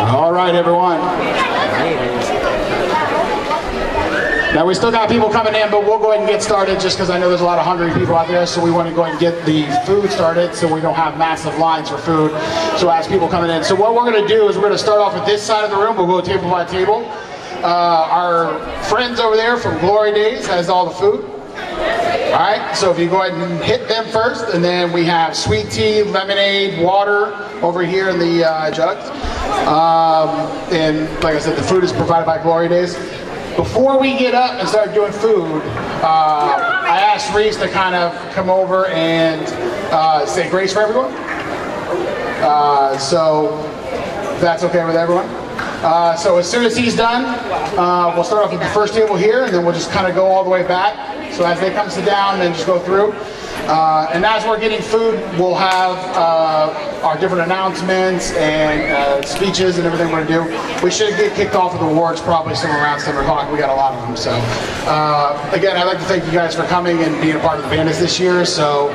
All right, everyone. Now we still got people coming in, but we'll go ahead and get started just because I know there's a lot of hungry people out there, so we want to go ahead and get the food started so we don't have massive lines for food. So as people coming in. So what we're going to do is we're going to start off with this side of the room. We'll go table by table. Our friends over there from Glory Days has all the food. All right, so if you go ahead and hit them first, and then we have sweet tea, lemonade, water over here in the jugs. And like I said, the food is provided by Glory Days. Before we get up and start doing food, I asked Reese to kind of come over and say grace for everyone. So that's okay with everyone. So as soon as he's done, we'll start off with the first table here, and then we'll just kind of go all the way back. So as they come sit down, then just go through. And as we're getting food, we'll have our different announcements and speeches and everything we're going to do. We should get kicked off with awards probably somewhere around 7 o'clock. We got a lot of them. So again, I'd like to thank you guys for coming and being a part of the Bandits this year. So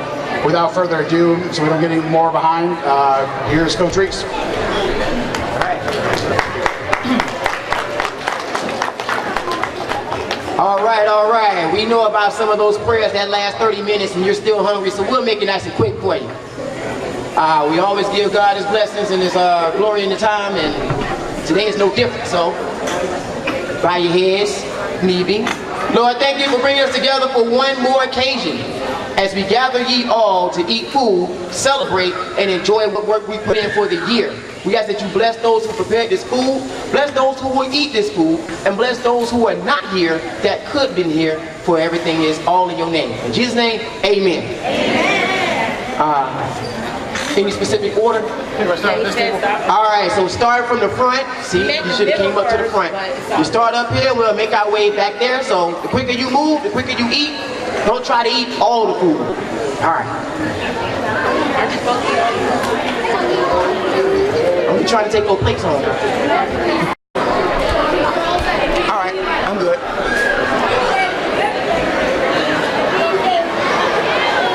without further ado, so we don't get any more behind, here's Coach Reese. All right. We know about some of those prayers that last 30 minutes and you're still hungry, so we'll make it nice and quick for you. We always give God His blessings and His glory in the time, and today is no different, so bow your heads, maybe. Lord, thank you for bringing us together for one more occasion as we gather ye all to eat food, celebrate, and enjoy what work we put in for the year. We ask that you bless those who prepared this food, bless those who will eat this food, and bless those who are not here that could have been here, for everything is all in your name. In Jesus' name, amen. Any specific order? All right, so start from the front. See, you should have came up to the front. You start up here, we'll make our way back there. So the quicker you move, the quicker you eat. Don't try to eat all the food. All right. I'm trying to take those plates home. All right, I'm good.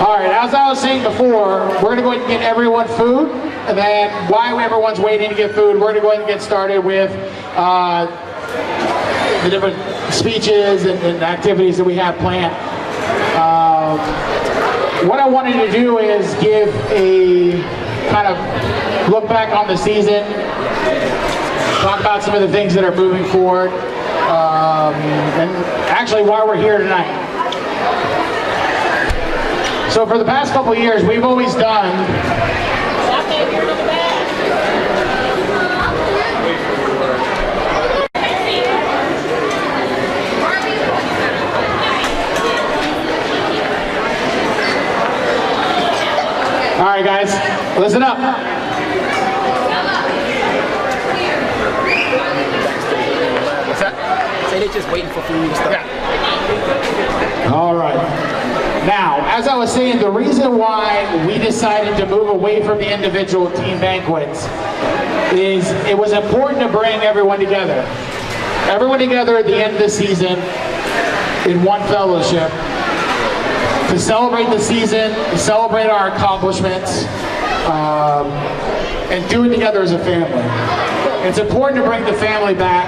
All right, as I was saying before, we're going to go ahead and get everyone food, and then while everyone's waiting to get food, we're going to go ahead and get started with the different speeches and activities that we have planned. What I wanted to do is give a kind of look back on the season, talk about some of the things that are moving forward, and actually why we're here tonight. So for the past couple of years, we've always done all right, guys, listen up. What's that? Say they're just waiting for food and stuff. Yeah. All right. Now, as I was saying, the reason why we decided to move away from the individual team banquets is it was important to bring everyone together. Everyone together at the end of the season in one fellowship. to celebrate the season, celebrate our accomplishments, and do it together as a family. It's important to bring the family back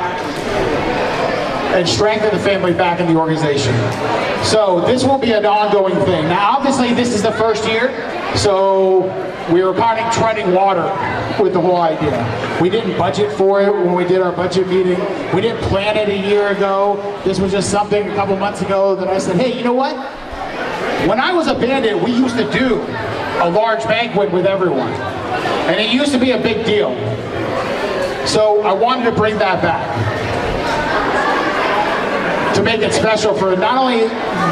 and strengthen the family back in the organization. So this will be an ongoing thing. Now obviously this is the first year, so we were kind of treading water with the whole idea. We didn't budget for it when we did our budget meeting. We didn't plan it a year ago. This was just something a couple months ago that I said, hey, you know what? When I was a Bandit, we used to do a large banquet with everyone. And it used to be a big deal. So I wanted to bring that back, to make it special for not only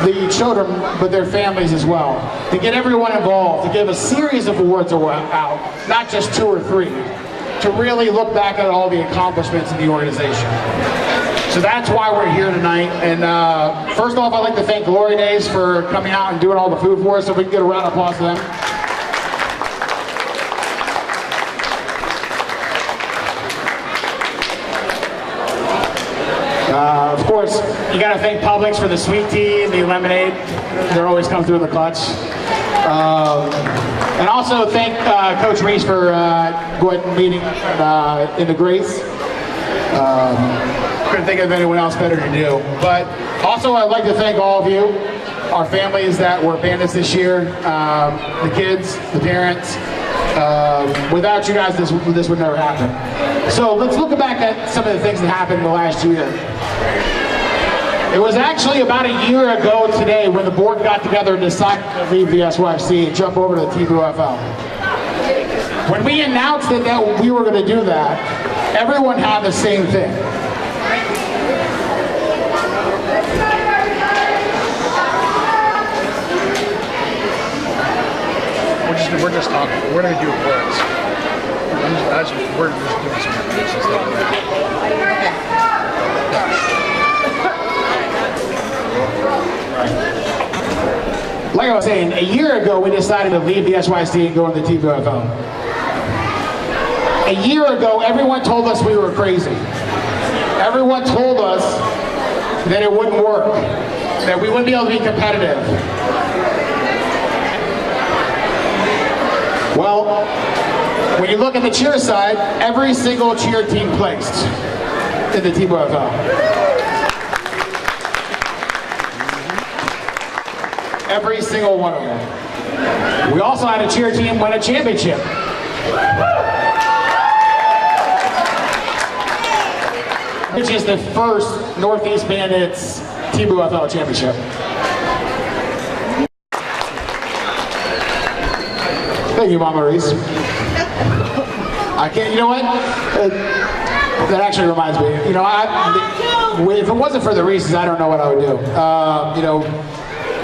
the children, but their families as well. To get everyone involved, to give a series of awards out, not just 2 or 3, to really look back at all the accomplishments in the organization. So that's why we're here tonight. And first off, I'd like to thank Glory Days for coming out and doing all the food for us, so we can get a round of applause to them. Of course, you got to thank Publix for the sweet tea and the lemonade. They're always come through in the clutch. And also thank Coach Reese for going and meeting in the Grace. Couldn't think of anyone else better to do. But also I'd like to thank all of you, our families that were Bandits this year, the kids, the parents. Without you guys, this would never happen. So let's look back at some of the things that happened in the last year. It was actually about a year ago today when the board got together and decided to leave the SYFC and jump over to the TBOFL. When we announced that we were going to do that, everyone had the same thing. We're just talking. We're going to do words. We're just doing some reviews and stuff like that. Like I was saying, a year ago we decided to leave the SYC and go into the TBOFL. A year ago, everyone told us we were crazy. Everyone told us that it wouldn't work, that we wouldn't be able to be competitive. Well, when you look at the cheer side, every single cheer team placed in the TBOFL. Every single one of them. We also had a cheer team win a championship. Which is the first Northeast Bandits TBOFL championship. Thank you, Mama Reese. I can't, you know what? That actually reminds me. You know, if it wasn't for the Reeses, I don't know what I would do. You know,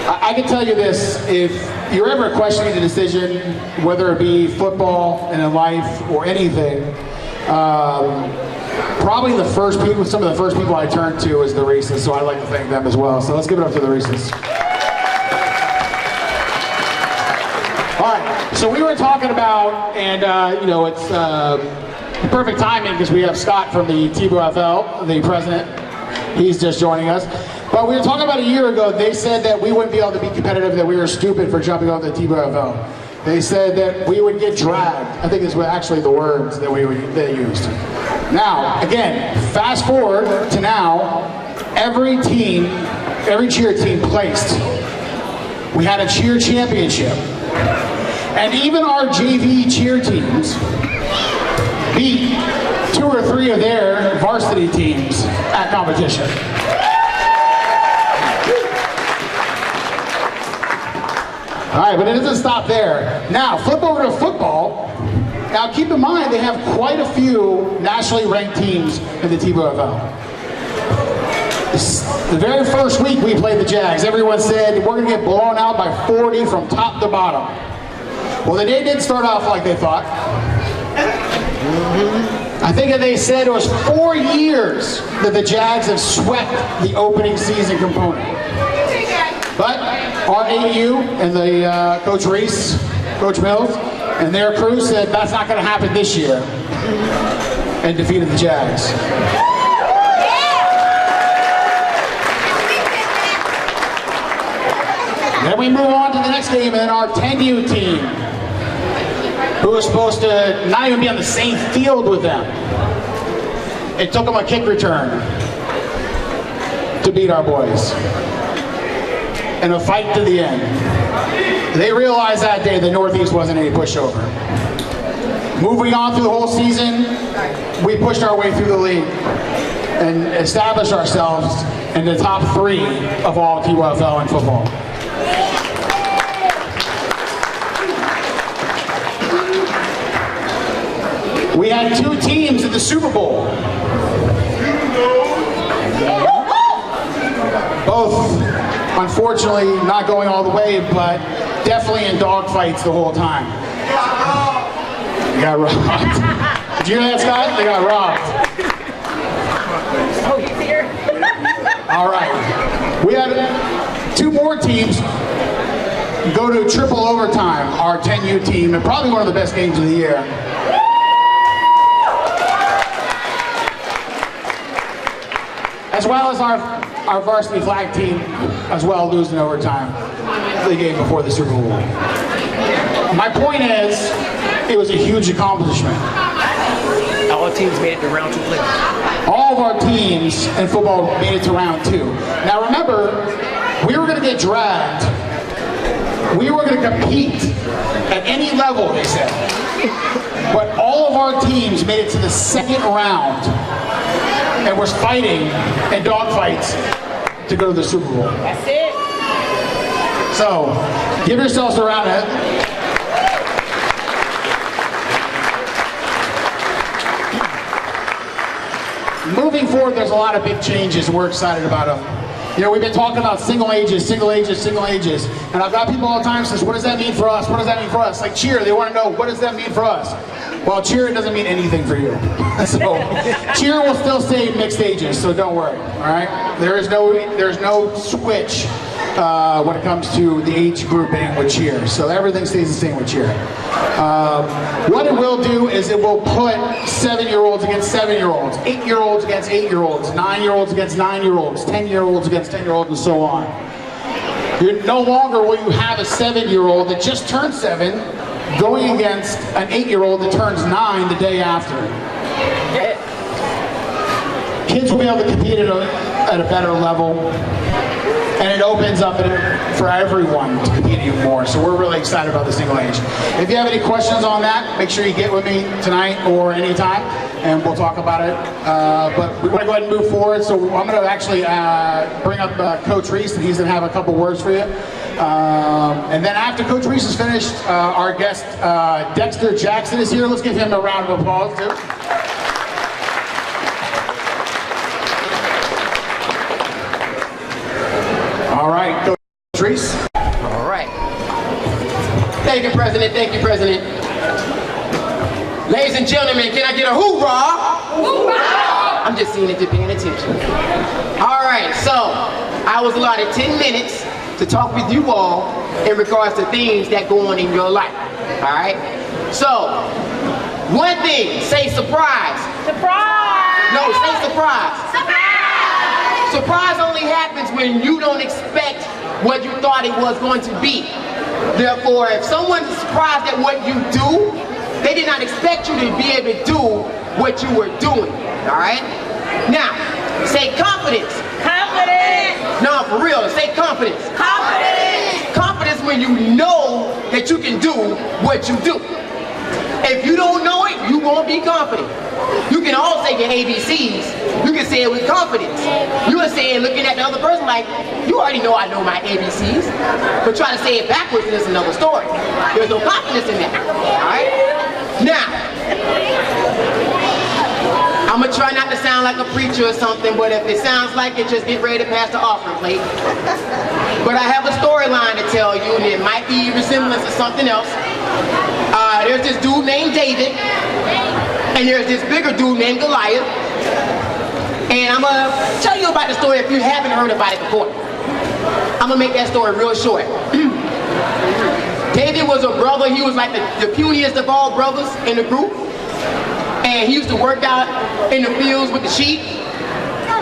I can tell you this, if you're ever questioning the decision, whether it be football and in life or anything, probably some of the first people I turn to is the Reeses, so I'd like to thank them as well. So let's give it up to the Reeses. All right, so we were talking about, and you know, it's perfect timing because we have Scott from the TBOFL, the president. He's just joining us. But we were talking about a year ago, they said that we wouldn't be able to be competitive, that we were stupid for jumping over the TBOFL. They said that we would get dragged. I think these were actually the words that they used. Now, again, fast forward to now, every cheer team placed. We had a cheer championship. And even our JV cheer teams beat 2 or 3 of their varsity teams at competition. All right, but it doesn't stop there. Now, flip over to football. Now, keep in mind, they have quite a few nationally ranked teams in the TBOFL. The very first week we played the Jags, everyone said, we're going to get blown out by 40 from top to bottom. Well, the day didn't start off like they thought. I think that they said it was 4 years that the Jags have swept the opening season component. But our AU and the Coach Reese, Coach Mills, and their crew said that's not going to happen this year, and defeated the Jags. Then we move on to the next game, and our 10U team, who was supposed to not even be on the same field with them. It took them a kick return to beat our boys. In a fight to the end. They realized that day the Northeast wasn't any pushover. Moving on through the whole season, we pushed our way through the league and established ourselves in the top 3 of all QFL in football. We had 2 teams in the Super Bowl. Both, unfortunately, not going all the way, but definitely in dogfights the whole time. They got robbed. Did you hear that, Scott? They got robbed. Oh, he's here. All right. We had 2 more teams go to triple overtime, our 10U team, and probably one of the best games of the year. As well as our varsity flag team, as well, losing overtime the game before the Super Bowl. My point is, it was a huge accomplishment. All teams made it to round 2 playoffs. All of our teams in football made it to round 2. Now remember, we were going to get dragged. We were going to compete at any level, they said. But all of our teams made it to the second round and was fighting in dogfights to go to the Super Bowl. That's it. So, give yourselves a round of Moving forward, there's a lot of big changes, and we're excited about them. You know, we've been talking about single ages, and I've got people all the time says, what does that mean for us? What does that mean for us? Like cheer, they want to know, what does that mean for us? Well, cheer doesn't mean anything for you. So, cheer will still stay mixed ages, so don't worry, all right? There's no switch when it comes to the age grouping with cheer, so everything stays the same with cheer. What it will do is it will put 7-year-olds against 7-year-olds, 8-year-olds against 8-year-olds, 9-year-olds against 9-year-olds, 10-year-olds against 10-year-olds, and so on. No longer will you have a 7-year-old that just turned 7 going against an 8-year-old that turns 9 the day after. Kids will be able to compete at a better level, and it opens up for everyone to compete even more. So we're really excited about the single age. If you have any questions on that, make sure you get with me tonight or anytime, and we'll talk about it. But we want to go ahead and move forward. So I'm going to actually bring up Coach Reese, and he's going to have a couple words for you. And then after Coach Reese is finished, our guest Dexter Jackson is here. Let's give him a round of applause too. All right, Coach Reese. All right. Thank you, President. Thank you, President. Ladies and gentlemen, can I get a hoorah? Hoorah! I'm just seeing if you're paying attention. All right, so I was allotted 10 minutes to talk with you all in regards to things that go on in your life. All right? So, one thing, say surprise. Surprise! No, say surprise. Surprise! Surprise only happens when you don't expect what you thought it was going to be. Therefore, if someone's surprised at what you do, they did not expect you to be able to do what you were doing. All right? Now, say confidence. Confidence! No, for real, say confidence. Confidence! Confidence when you know that you can do what you do. If you don't know it, you won't be confident. You can all say your ABCs. You can say it with confidence. You can say it looking at the other person like, you already know I know my ABCs. But try to say it backwards and it's another story. There's no confidence in that. Alright? Now, I'm going to try not to sound like a preacher or something, but if it sounds like it, just get ready to pass the offering plate. But I have a storyline to tell you, and it might be a resemblance of something else. There's this dude named David, and there's this bigger dude named Goliath. And I'm going to tell you about the story if you haven't heard about it before. I'm going to make that story real short. David was a brother. He was like the puniest of all brothers in the group. And he used to work out in the fields with the sheep.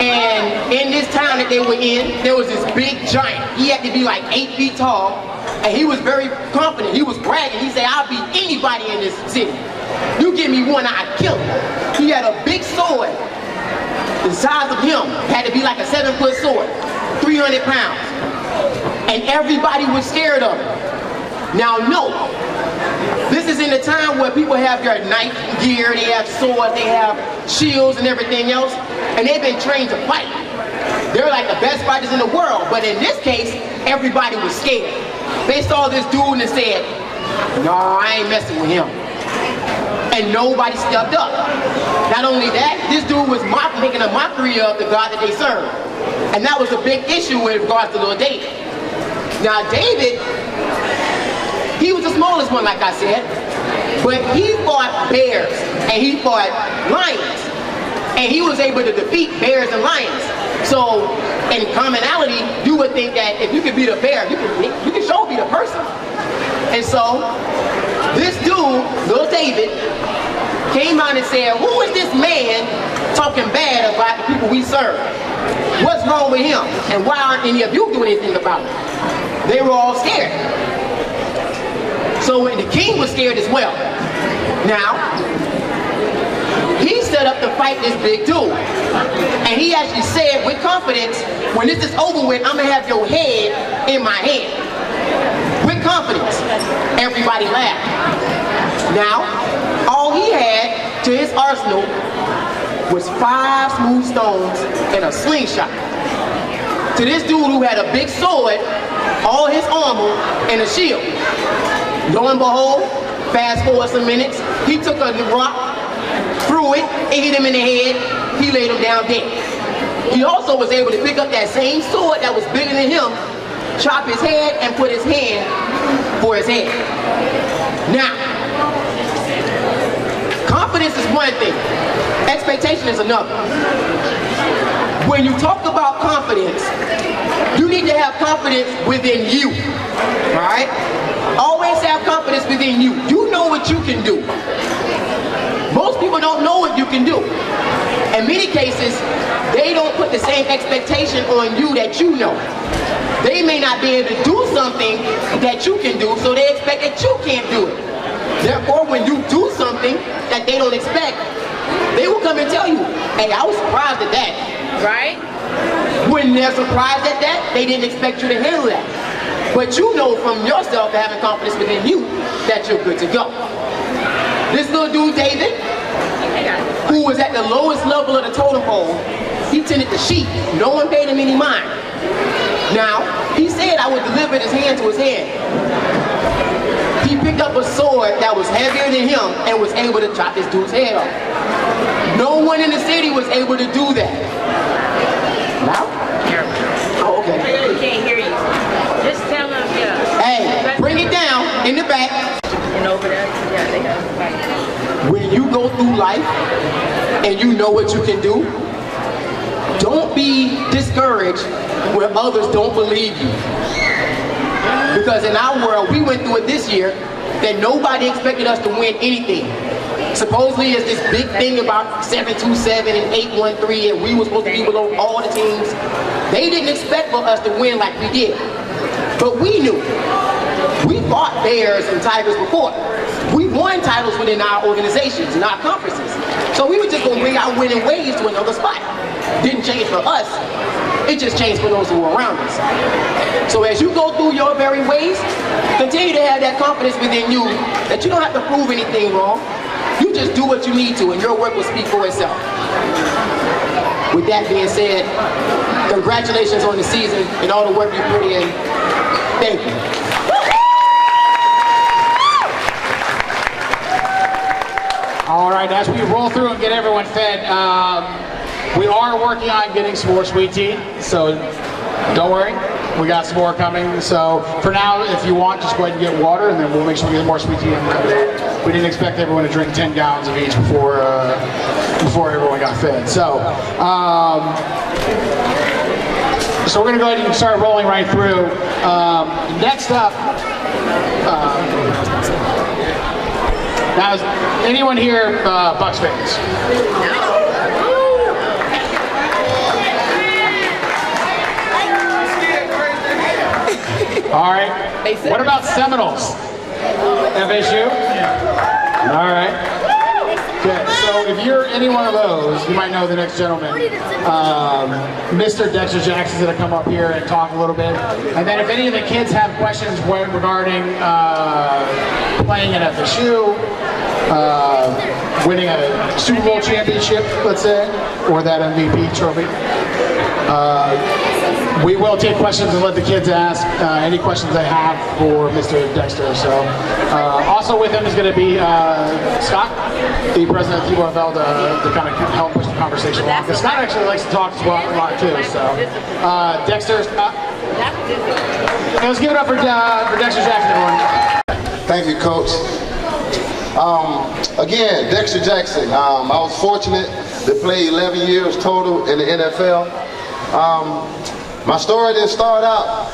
And in this town that they were in, there was this big giant. He had to be like 8 feet tall, and he was very confident. He was bragging. He said, "I'll beat anybody in this city. You give me one, I'll kill him." He had a big sword. The size of him had to be like a 7-foot sword, 300 pounds. And everybody was scared of him. Now note, this is in the time where people have their knife gear, they have swords, they have shields and everything else, and they've been trained to fight. They're like the best fighters in the world, but in this case, everybody was scared. They saw this dude and said, "No, I ain't messing with him." And nobody stepped up. Not only that, this dude was making a mockery of the God that they served. And that was a big issue with regards to little David. Now David, he was the smallest one, like I said, but he fought bears and he fought lions. And he was able to defeat bears and lions. So in commonality, you would think that if you could beat a bear, you can sure beat a person. And so this dude, little David, came out and said, "Who is this man talking bad about the people we serve? What's wrong with him? And why aren't any of you doing anything about it?" They were all scared. So the king was scared as well. Now, he set up to fight this big dude. And he actually said with confidence, "When this is over with, I'm going to have your head in my hand." With confidence. Everybody laughed. Now, all he had to his arsenal was 5 smooth stones and a slingshot. To this dude who had a big sword, all his armor, and a shield. Lo and behold, fast forward some minutes, he took a rock, threw it, hit him in the head, he laid him down dead. He also was able to pick up that same sword that was bigger than him, chop his head, and put his hand for his head. Now, confidence is one thing, expectation is another. When you talk about confidence, you need to have confidence within you, all right? Always have confidence within you. You know what you can do. Most people don't know what you can do. In many cases, they don't put the same expectation on you that you know. They may not be able to do something that you can do, so they expect that you can't do it. Therefore, when you do something that they don't expect, they will come and tell you, "Hey, I was surprised at that." Right? When they're surprised at that, they didn't expect you to handle that. But you know from yourself, having confidence within you, that you're good to go. This little dude, David, who was at the lowest level of the totem pole, he tended the sheep. No one paid him any mind. Now, he said, "I would deliver his hand to his hand." He picked up a sword that was heavier than him and was able to chop this dude's head off. No one in the city was able to do that. Now? Oh, okay. We can't hear you. Just tell them, yeah. Hey, bring it down in the back. And over there, yeah, they got to fight. When you go through life and you know what you can do, don't be discouraged when others don't believe you. Because in our world, we went through it this year that nobody expected us to win anything. Supposedly it's this big thing about 727 and 813 and we were supposed to be below all the teams. They didn't expect for us to win like we did. But we knew. We fought bears and tigers before. We won titles within our organizations and our conferences. So we were just going to bring our winning ways to another spot. Didn't change for us. It just changed for those who were around us. So as you go through your very ways, continue to have that confidence within you that you don't have to prove anything wrong. You just do what you need to and your work will speak for itself. With that being said, congratulations on the season and all the work you put in. Thank you. All right, as we roll through and get everyone fed, we are working on getting some more sweet tea, so don't worry, we got some more coming. So for now, if you want, just go ahead and get water, and then we'll make sure we get more sweet tea. We didn't expect everyone to drink 10 gallons of each before everyone got fed. So we're going to go ahead and start rolling right through. Next up, now, is anyone here Bucks fans? All right. What about Seminoles? FSU? All right. Okay, so if you're any one of those, you might know the next gentleman. Mr. Dexter Jackson's going to come up here and talk a little bit. And then if any of the kids have questions regarding playing at FSU, winning a Super Bowl championship, let's say, or that MVP trophy, we will take questions and let the kids ask any questions they have for Mr. Dexter. So, also with him is going to be Scott, the president of T-Ball to kind of help push the conversation along. Because Scott actually likes to talk a lot too. So, Dexter, let's give it up for Dexter Jackson, everyone. Thank you, Coach. Again, Dexter Jackson. I was fortunate to play 11 years total in the NFL. My story didn't start out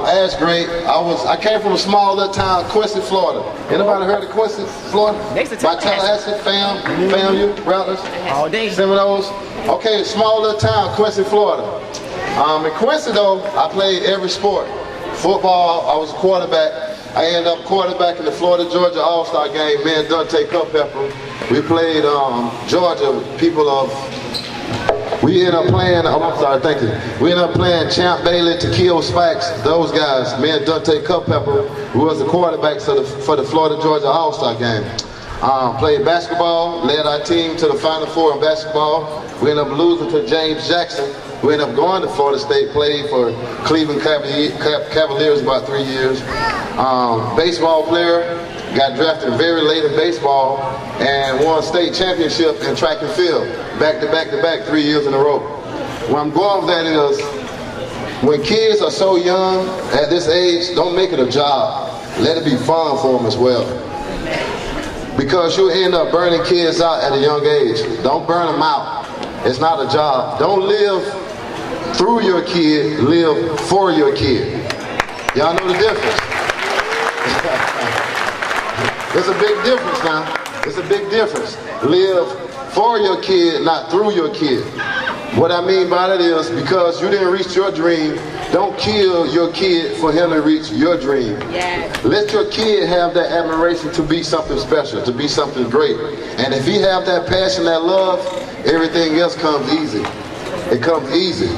as great. I came from a small little town, Quincy, Florida. Anybody heard of Quincy, Florida? Next to My Tallahassee, FAMU, Rattlers, all day. Seminoles. Okay, small little town, Quincy, Florida. In Quincy though, I played every sport. Football, I was a quarterback. I ended up quarterback in the Florida-Georgia All-Star game. Me and Dante Culpepper. We played Georgia, people of. We ended up playing, We ended up playing Champ Bailey, Takeo Spax, those guys. Me and Dante Culpepper, who was the quarterback for the Florida-Georgia All-Star game. Played basketball, led our team to the Final Four in basketball. We ended up losing to James Jackson. We ended up going to Florida State, played for Cleveland Cavaliers about 3 years. Baseball player, got drafted very late in baseball and won state championship in track and field, back to back 3 years in a row. Where I'm going with that is, when kids are so young at this age, don't make it a job. Let it be fun for them as well. Because you'll end up burning kids out at a young age. Don't burn them out. It's not a job. Don't live through your kid, live for your kid. Y'all know the difference. It's a big difference now. It's a big difference. Live for your kid, not through your kid. What I mean by that is, because you didn't reach your dream, don't kill your kid for him to reach your dream. Yes. Let your kid have that admiration to be something special, to be something great. And if he have that passion, that love, everything else comes easy. It comes easy.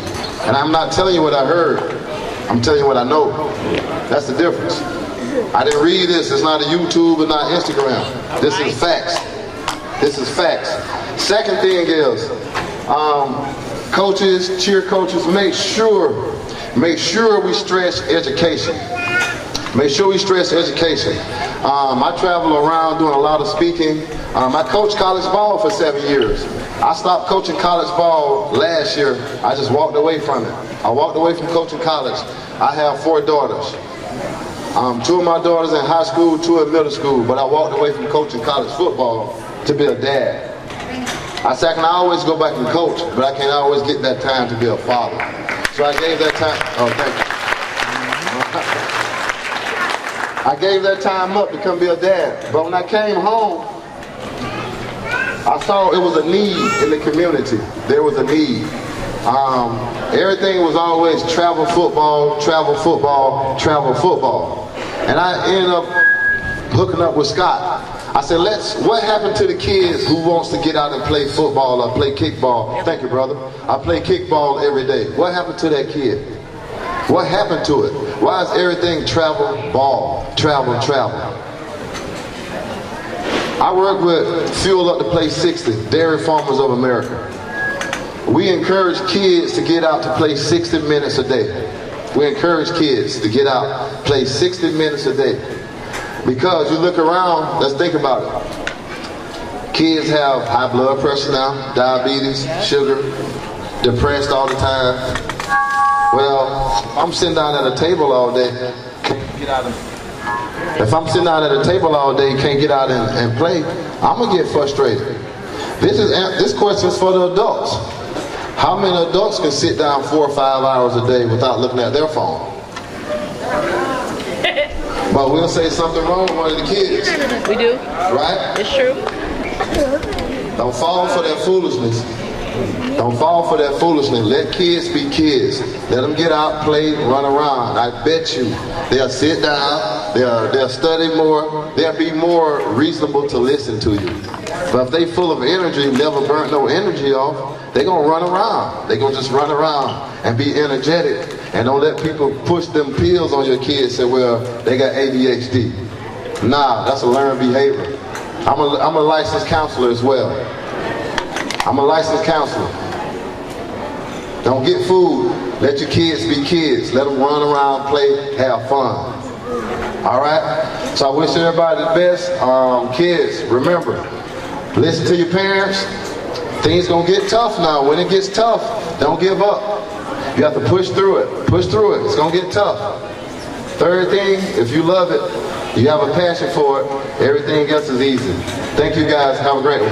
And I'm not telling you what I heard. I'm telling you what I know. That's the difference. I didn't read this. It's not a YouTube and not Instagram. This is facts. This is facts. Second thing is, coaches, cheer coaches, make sure we stress education. Make sure we stress education. I travel around doing a lot of speaking. I coached college ball for 7 years. I stopped coaching college ball last year. I just walked away from it. I walked away from coaching college. I have 4 daughters. 2 of my daughters in high school, 2 in middle school, but I walked away from coaching college football to be a dad. I said I can always go back and coach, but I can't always get that time to be a father. So I gave that time, I gave that time up to come be a dad. But when I came home, I saw it was a need in the community. There was a need. Everything was always travel football, travel football, travel football. And I ended up hooking up with Scott. I said, what happened to the kids who wants to get out and play football or play kickball? Thank you, brother. I play kickball every day. What happened to that kid? What happened to it? Why is everything travel, ball, travel, travel? I work with Fuel Up to Play 60, Dairy Farmers of America. We encourage kids to get out to play 60 minutes a day. We encourage kids to get out, play 60 minutes a day. Because you look around, let's think about it. Kids have high blood pressure now, diabetes, sugar, depressed all the time. Well, I'm sitting down at a table all day, can't get out if I'm sitting down at a table all day, can't get out and play, I'm gonna get frustrated. This question is for the adults. How many adults can sit down 4 or 5 hours a day without looking at their phone? But we'll say something wrong with one of the kids. We do. Right? It's true. Don't fall for that foolishness. Don't fall for that foolishness. Let kids be kids. Let them get out, play, run around. I bet you they'll sit down, they'll study more, they'll be more reasonable to listen to you. But if they full of energy, never burnt no energy off, they're going to run around. They're going to just run around and be energetic. And don't let people push them pills on your kids and say, well, they got ADHD. Nah, that's a learned behavior. I'm a licensed counselor as well. I'm a licensed counselor. Don't get food. Let your kids be kids. Let them run around, play, have fun. All right? So I wish everybody the best. Kids, remember, listen to your parents. Things gonna get tough now. When it gets tough, don't give up. You have to push through it. Push through it. It's gonna get tough. Third thing, if you love it, you have a passion for it, everything else is easy. Thank you guys. Have a great one.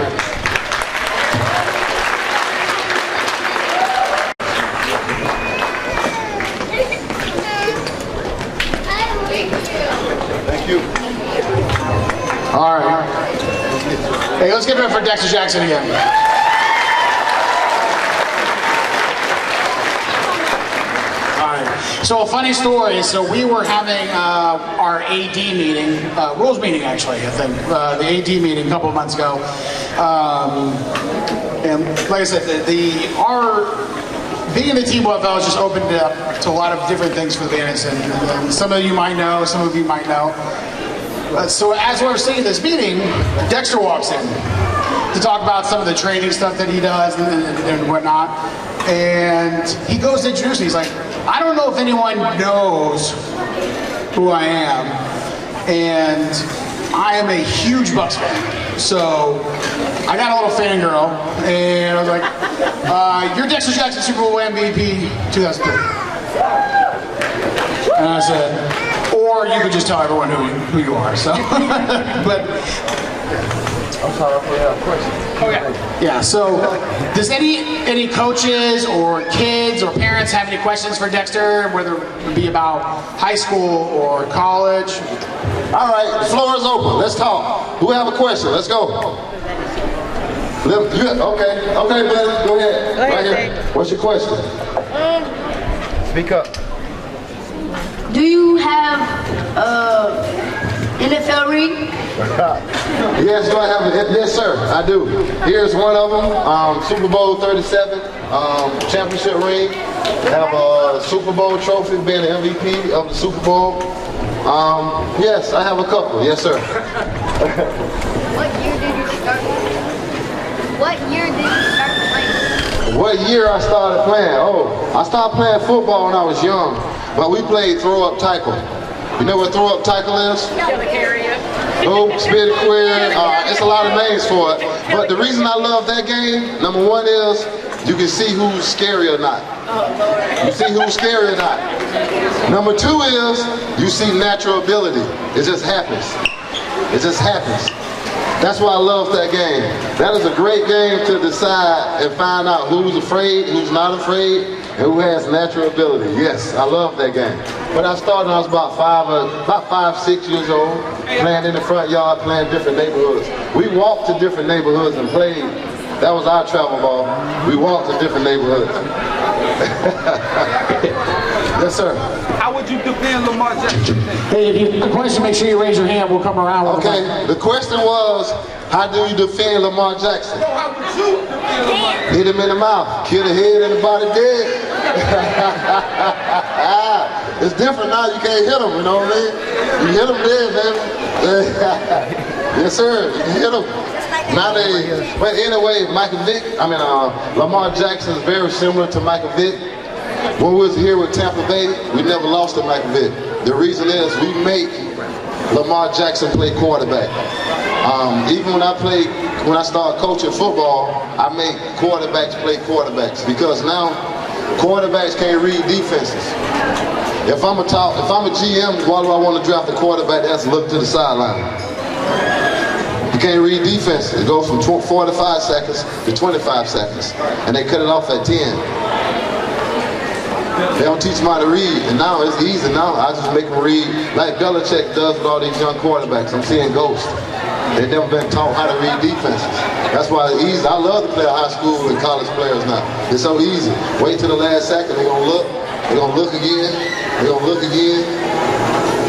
Thank you. All right. Hey, let's give it up for Dexter Jackson again. So a funny story, so we were having our AD meeting, rules meeting actually, I think, the AD meeting a couple of months ago. And like I said, being in the T-Ball has just opened it up to a lot of different things for the Bandits, and some of you might know, some of you might know. So as we're sitting in this meeting, Dexter walks in to talk about some of the training stuff that he does and whatnot. And he goes to introduce me. He's like, I don't know if anyone knows who I am, and I am a huge Bucks fan. So I got a little fangirl, and I was like, you're Dexter Jackson, Super Bowl MVP 2003. And I said, or you could just tell everyone who you are. So, but. I'm sorry, I have a question. Yeah, so does any coaches or kids or parents have any questions for Dexter, whether it be about high school or college? All right, the floor is open. Let's talk. Who have a question? Let's go. Okay, buddy, go ahead. Right here. What's your question? Speak up. Do you have NFL ring? Yes, do I have it? Yes, sir, I do. Here's one of them, Super Bowl 37, championship ring. Have a Super Bowl trophy, being the MVP of the Super Bowl. Yes, I have a couple. Yes, sir. What year did you start playing? What year I started playing? Oh, I started playing football when I was young, but we played throw-up tackle. You know what throw-up tackle is? Nope, spit queer, it's a lot of names for it. But the reason I love that game, number one is you can see who's scary or not. You see who's scary or not. Number two is you see natural ability. It just happens. It just happens. That's why I love that game. That is a great game to decide and find out who's afraid, who's not afraid, and who has natural ability. Yes, I love that game. When I started, I was about 5, 6 years old, playing in the front yard, playing different neighborhoods. We walked to different neighborhoods and played. That was our travel ball. We walked to different neighborhoods. Yes, sir. How would you defend Lamar Jackson? Hey, if you have a question, make sure you raise your hand. We'll come around. Okay, the question was, how do you defend Lamar Jackson? How would you defend Lamar? Hit him in the mouth, kill the head and the body dead. It's different now, you can't hit him, you know what I mean? You hit him dead, baby. Yes, sir, you hit him. Nowadays, but anyway, Lamar Jackson is very similar to Michael Vick. When we was here with Tampa Bay, we never lost to Michael Vick. The reason is we make Lamar Jackson play quarterback. Even when I started coaching football, I make quarterbacks play quarterbacks because now quarterbacks can't read defenses. If I'm a GM, why do I want to draft a quarterback that has to look to the sideline? You can't read defense. It goes from 45 seconds to 25 seconds. And they cut it off at 10. They don't teach them how to read. And now it's easy now. I just make them read like Belichick does with all these young quarterbacks. I'm seeing ghosts. They've never been taught how to read defenses. That's why it's easy. I love to play high school and college players now. It's so easy. Wait till the last second, they're gonna look. They're gonna look again. They're gonna look again.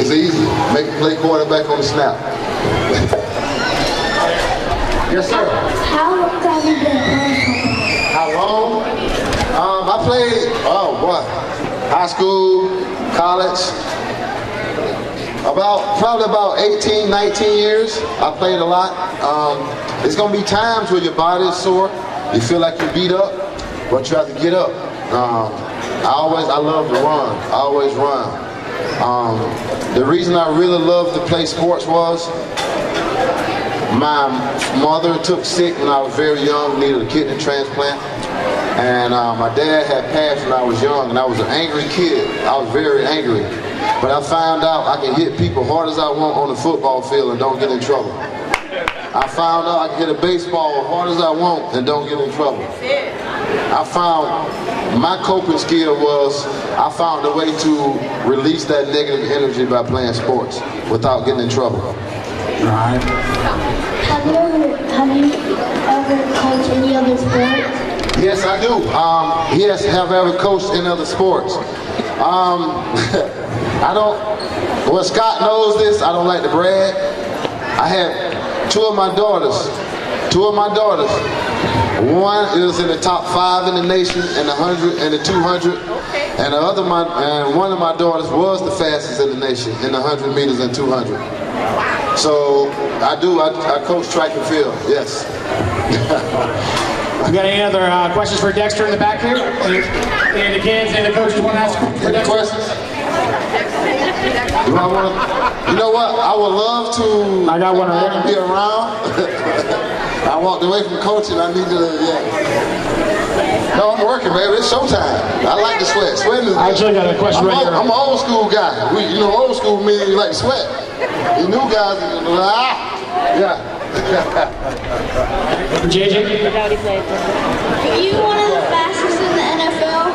It's easy. Make them play quarterback on the snap. Yes, sir. How long have you been playing? How long? I played, oh boy, high school, college. Probably about 18, 19 years. I played a lot. It's gonna be times where your body is sore. You feel like you're beat up, but you have to get up. I love to run. I always run. The reason I really loved to play sports was my mother took sick when I was very young, needed a kidney transplant. And my dad had passed when I was young, and I was an angry kid. I was very angry. But I found out I can hit people hard as I want on the football field and don't get in trouble. I found out I can hit a baseball as hard as I want and don't get in trouble. I found my coping skill was I found a way to release that negative energy by playing sports without getting in trouble. Have you ever coached any other sports? Yes, I do. Yes, have ever coached in other sports. Well, Scott knows this, I don't like to brag. I had two of my daughters. One is in the top 5 in the nation in the 100 and the 200. And one of my daughters was the fastest in the nation in the 100 meters and 200. So I coach track and field, yes. We got any other questions for Dexter in the back here? Any of the kids, any of the coaches want to ask for Any questions? You know what? I would love to. I got one right there. Be around. I walked away from coaching. I need to. Yeah. No, I'm working, baby. It's showtime. I like to sweat. Sweating is. I actually got a question right here. I'm an old school guy. Old school means you like to sweat. You new guys, yeah. JJ? Are you one of the fastest in the NFL?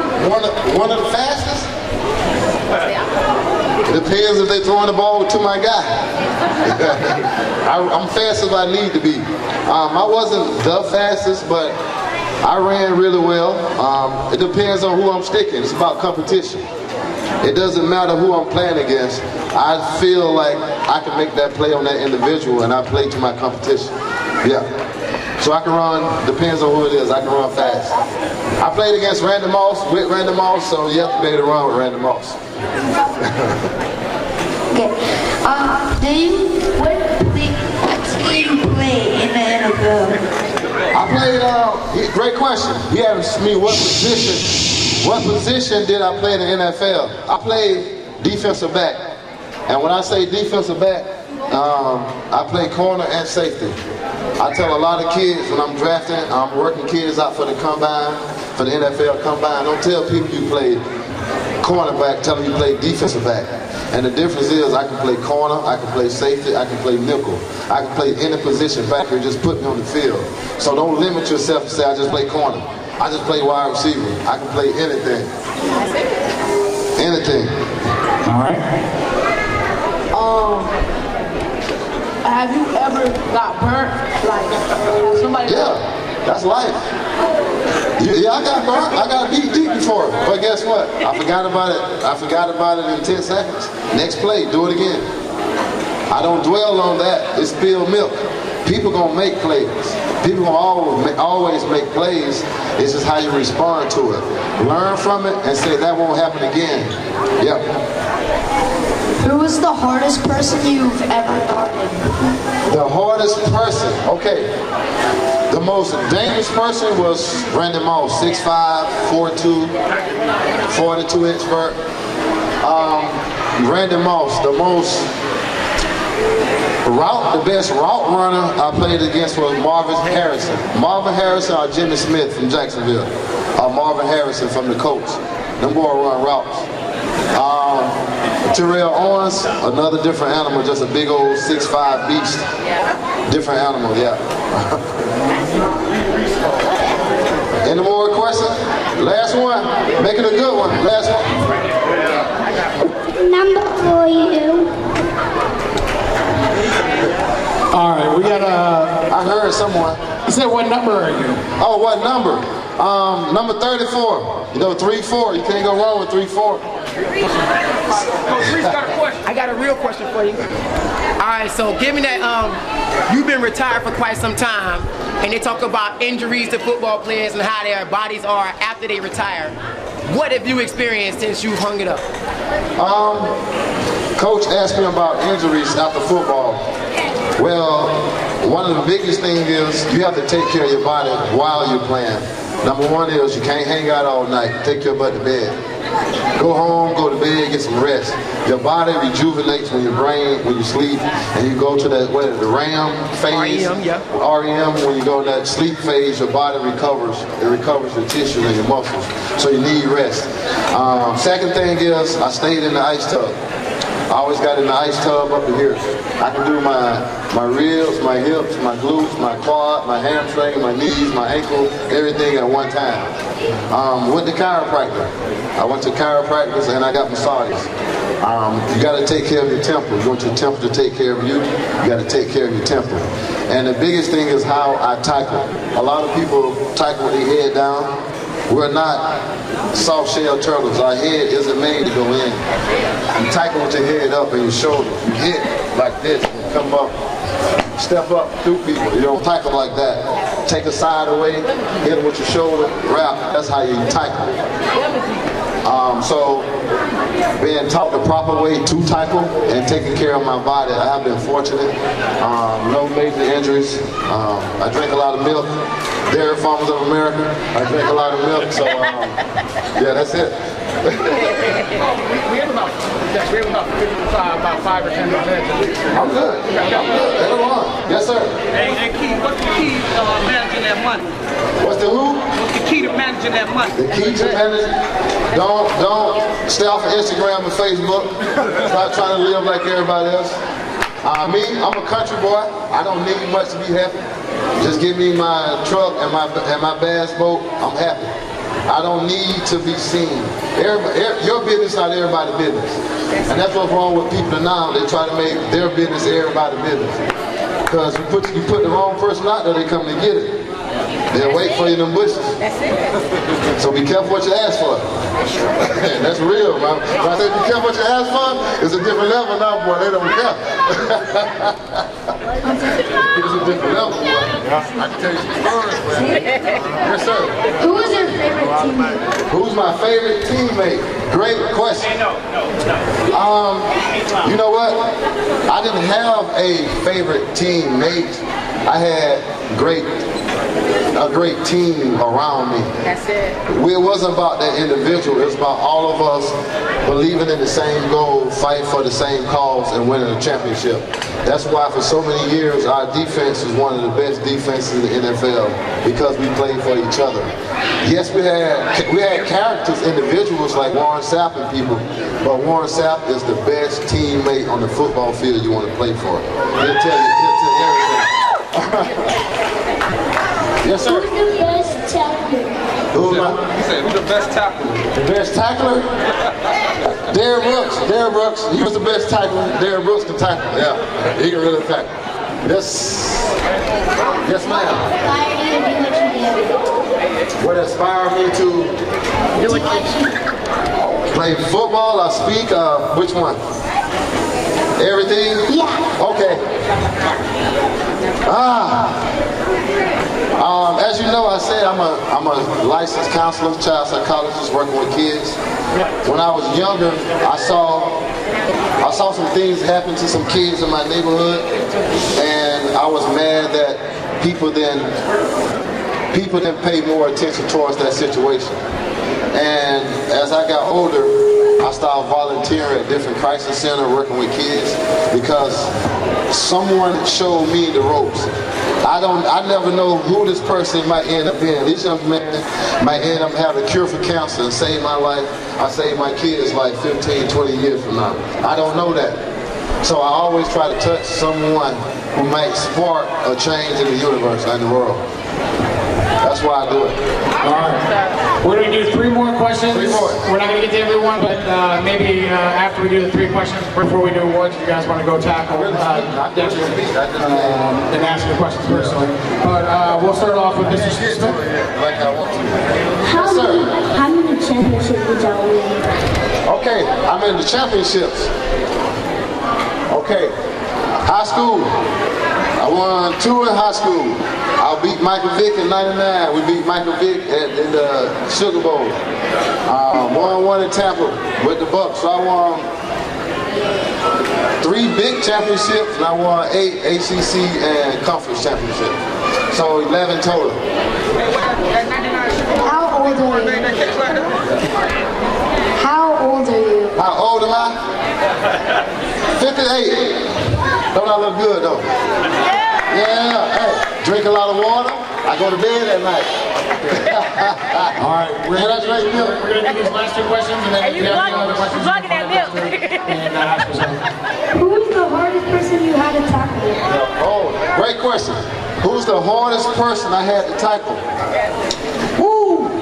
One of the fastest? Depends if they're throwing the ball to my guy. I'm fast as I need to be. I wasn't the fastest, but I ran really well. It depends on who I'm sticking. It's about competition. It doesn't matter who I'm playing against. I feel like I can make that play on that individual, and I play to my competition. Yeah. So I can run, depends on who it is, I can run fast. I played against Randy Moss, with Randy Moss, so you have to be able to run with Randy Moss. Okay. What team you play in the NFL? I played, great question. He asked me what position did I play in the NFL? I played defensive back. And when I say defensive back, I play corner and safety. I tell a lot of kids when I'm drafting, I'm working kids out for the combine, for the NFL combine. Don't tell people you play cornerback, tell them you play defensive back. And the difference is I can play corner, I can play safety, I can play nickel. I can play any position back here, just put me on the field. So don't limit yourself to say I just play corner. I just play wide receiver. I can play anything. Anything. All right. Have you ever got burnt? Like somebody? Yeah, that's life. Yeah, I got burnt. I got beat deep before. But guess what? I forgot about it. I forgot about it in 10 seconds. Next play, do it again. I don't dwell on that. It's spilled milk. People gonna make plays. People gonna always make plays. It's just how you respond to it. Learn from it and say that won't happen again. Yep. Who was the hardest person you've ever guarded? The hardest person, okay. The most dangerous person was Randy Moss, 6'5", 4'2", 42-inch vert. Randy Moss, the best route runner I played against was Marvin Harrison. Marvin Harrison or Jimmy Smith from Jacksonville. Marvin Harrison from the Colts. Them boys run routes. Terrell Owens, another different animal, just a big old 6'5" beast. Different animal, yeah. Any more questions? Last one. Make it a good one. Last one. Number 4, you. All right. We got I heard someone. He said, what number are you? Oh, what number? Number 34. You know, 3-4. You can't go wrong with 3-4. Coach Reese got a question. I got a real question for you. All right, so given that you've been retired for quite some time, and they talk about injuries to football players and how their bodies are after they retire, what have you experienced since you've hung it up? Coach asked me about injuries after football. Well, one of the biggest things is you have to take care of your body while you're playing. Number one is you can't hang out all night. Take your butt to bed. Go home, go to bed, get some rest. Your body rejuvenates when your brain, when you sleep, and you go to that, what is it, the REM phase? REM, yeah. REM, when you go in that sleep phase, your body recovers. It recovers your tissues and your muscles. So you need rest. Second thing is I stayed in the ice tub. I always got in the ice tub up to here. I can do my ribs, my hips, my glutes, my quad, my hamstring, my knees, my ankle, everything at one time. Went to chiropractor. I went to chiropractors and I got massages. You got to take care of your temple. You want your temple to take care of you. You got to take care of your temple. And the biggest thing is how I tackle. A lot of people tackle with their head down. We're not soft shell turtles. Our head isn't made to go in. You tackle with your head up and your shoulders. You hit like this and come up. Step up through people. You don't tackle like that. Take a side away, hit them with your shoulder, wrap. That's how you tackle. So being taught the proper way to tackle and taking care of my body, I have been fortunate. No major injuries. I drink a lot of milk. Dairy Farmers of America. I drink a lot of milk, so yeah, that's it. We have about 5 or 10 minutes. I'm good. Everyone. Yes, sir. Hey, Keith, what's the key to managing that money? What's the who? What's the key to managing that money? The key to managing. Don't stay off of Instagram and Facebook. Stop trying to live like everybody else. Me, I'm a country boy. I don't need much to be happy. Just give me my truck and my bass boat. I'm happy. I don't need to be seen. Your business not everybody's business. And that's what's wrong with people now. They try to make their business everybody's business. Because you put the wrong person out there, they come to get it. They'll wait for you in them bushes. So be careful what you ask for. That's real, man. When I say be careful what you ask for, it's a different level now, boy. They don't care. It's a different level, boy. I can tell you some stories, man. Yes, sir. Who is your favorite teammate? Who's my favorite teammate? Great question. You know what? I didn't have a favorite teammate. I had a great team around me. That's it. It wasn't about that individual. It was about all of us believing in the same goal, fighting for the same cause, and winning a championship. That's why for so many years our defense was one of the best defenses in the NFL, because we played for each other. Yes, we had characters, individuals like Warren Sapp and people, but Warren Sapp is the best teammate on the football field you want to play for. He'll tell you everything. Yes, sir. Who's the best tackler? Who's the best tackler? The best tackler? Derrick Brooks. Derrick Brooks. He was the best tackler. Derrick Brooks can tackle. Yeah, he can really tackle. Yes. Yes, ma'am. What inspired me to play football or speak? Which one? Everything? Yeah. Okay. As you know, I said I'm a licensed counselor, child psychologist working with kids. When I was younger, I saw some things happen to some kids in my neighborhood, and I was mad that people didn't pay more attention towards that situation. And as I got older, I started volunteering at different crisis centers working with kids, because someone showed me the ropes. I never know who this person might end up being. This young man might end up having a cure for cancer and save my life. I save my kids' life 15, 20 years from now. I don't know that. So I always try to touch someone who might spark a change in the universe and the world. That's why I do it. All right. We're going to do 3 more questions. 3 more. We're not going to get to everyone, but maybe after we do the 3 questions, before we do awards, if you guys want to go tackle Dexter and ask your questions personally. But we'll start off with Mr. Smith. Like I want to. How many championships did y'all win? Okay, I'm in the championships. Okay, high school. I won 2 in high school. I beat Michael Vick in '99. We beat Michael Vick in the Sugar Bowl. Won 1 in Tampa with the Bucks. So I won 3 big championships, and I won 8 ACC and conference championships. So 11 total. How old are you? How old are you? How old am I? 58. Don't I look good though? Yeah. Hey, drink a lot of water. I go to bed at night. All right, we're going to do these last 2 questions, and then if you have any other questions, Vlogging that milk. and ask us something. Who is the hardest person you had to tackle? Oh, great question. Who's the hardest person I had to tackle? Woo!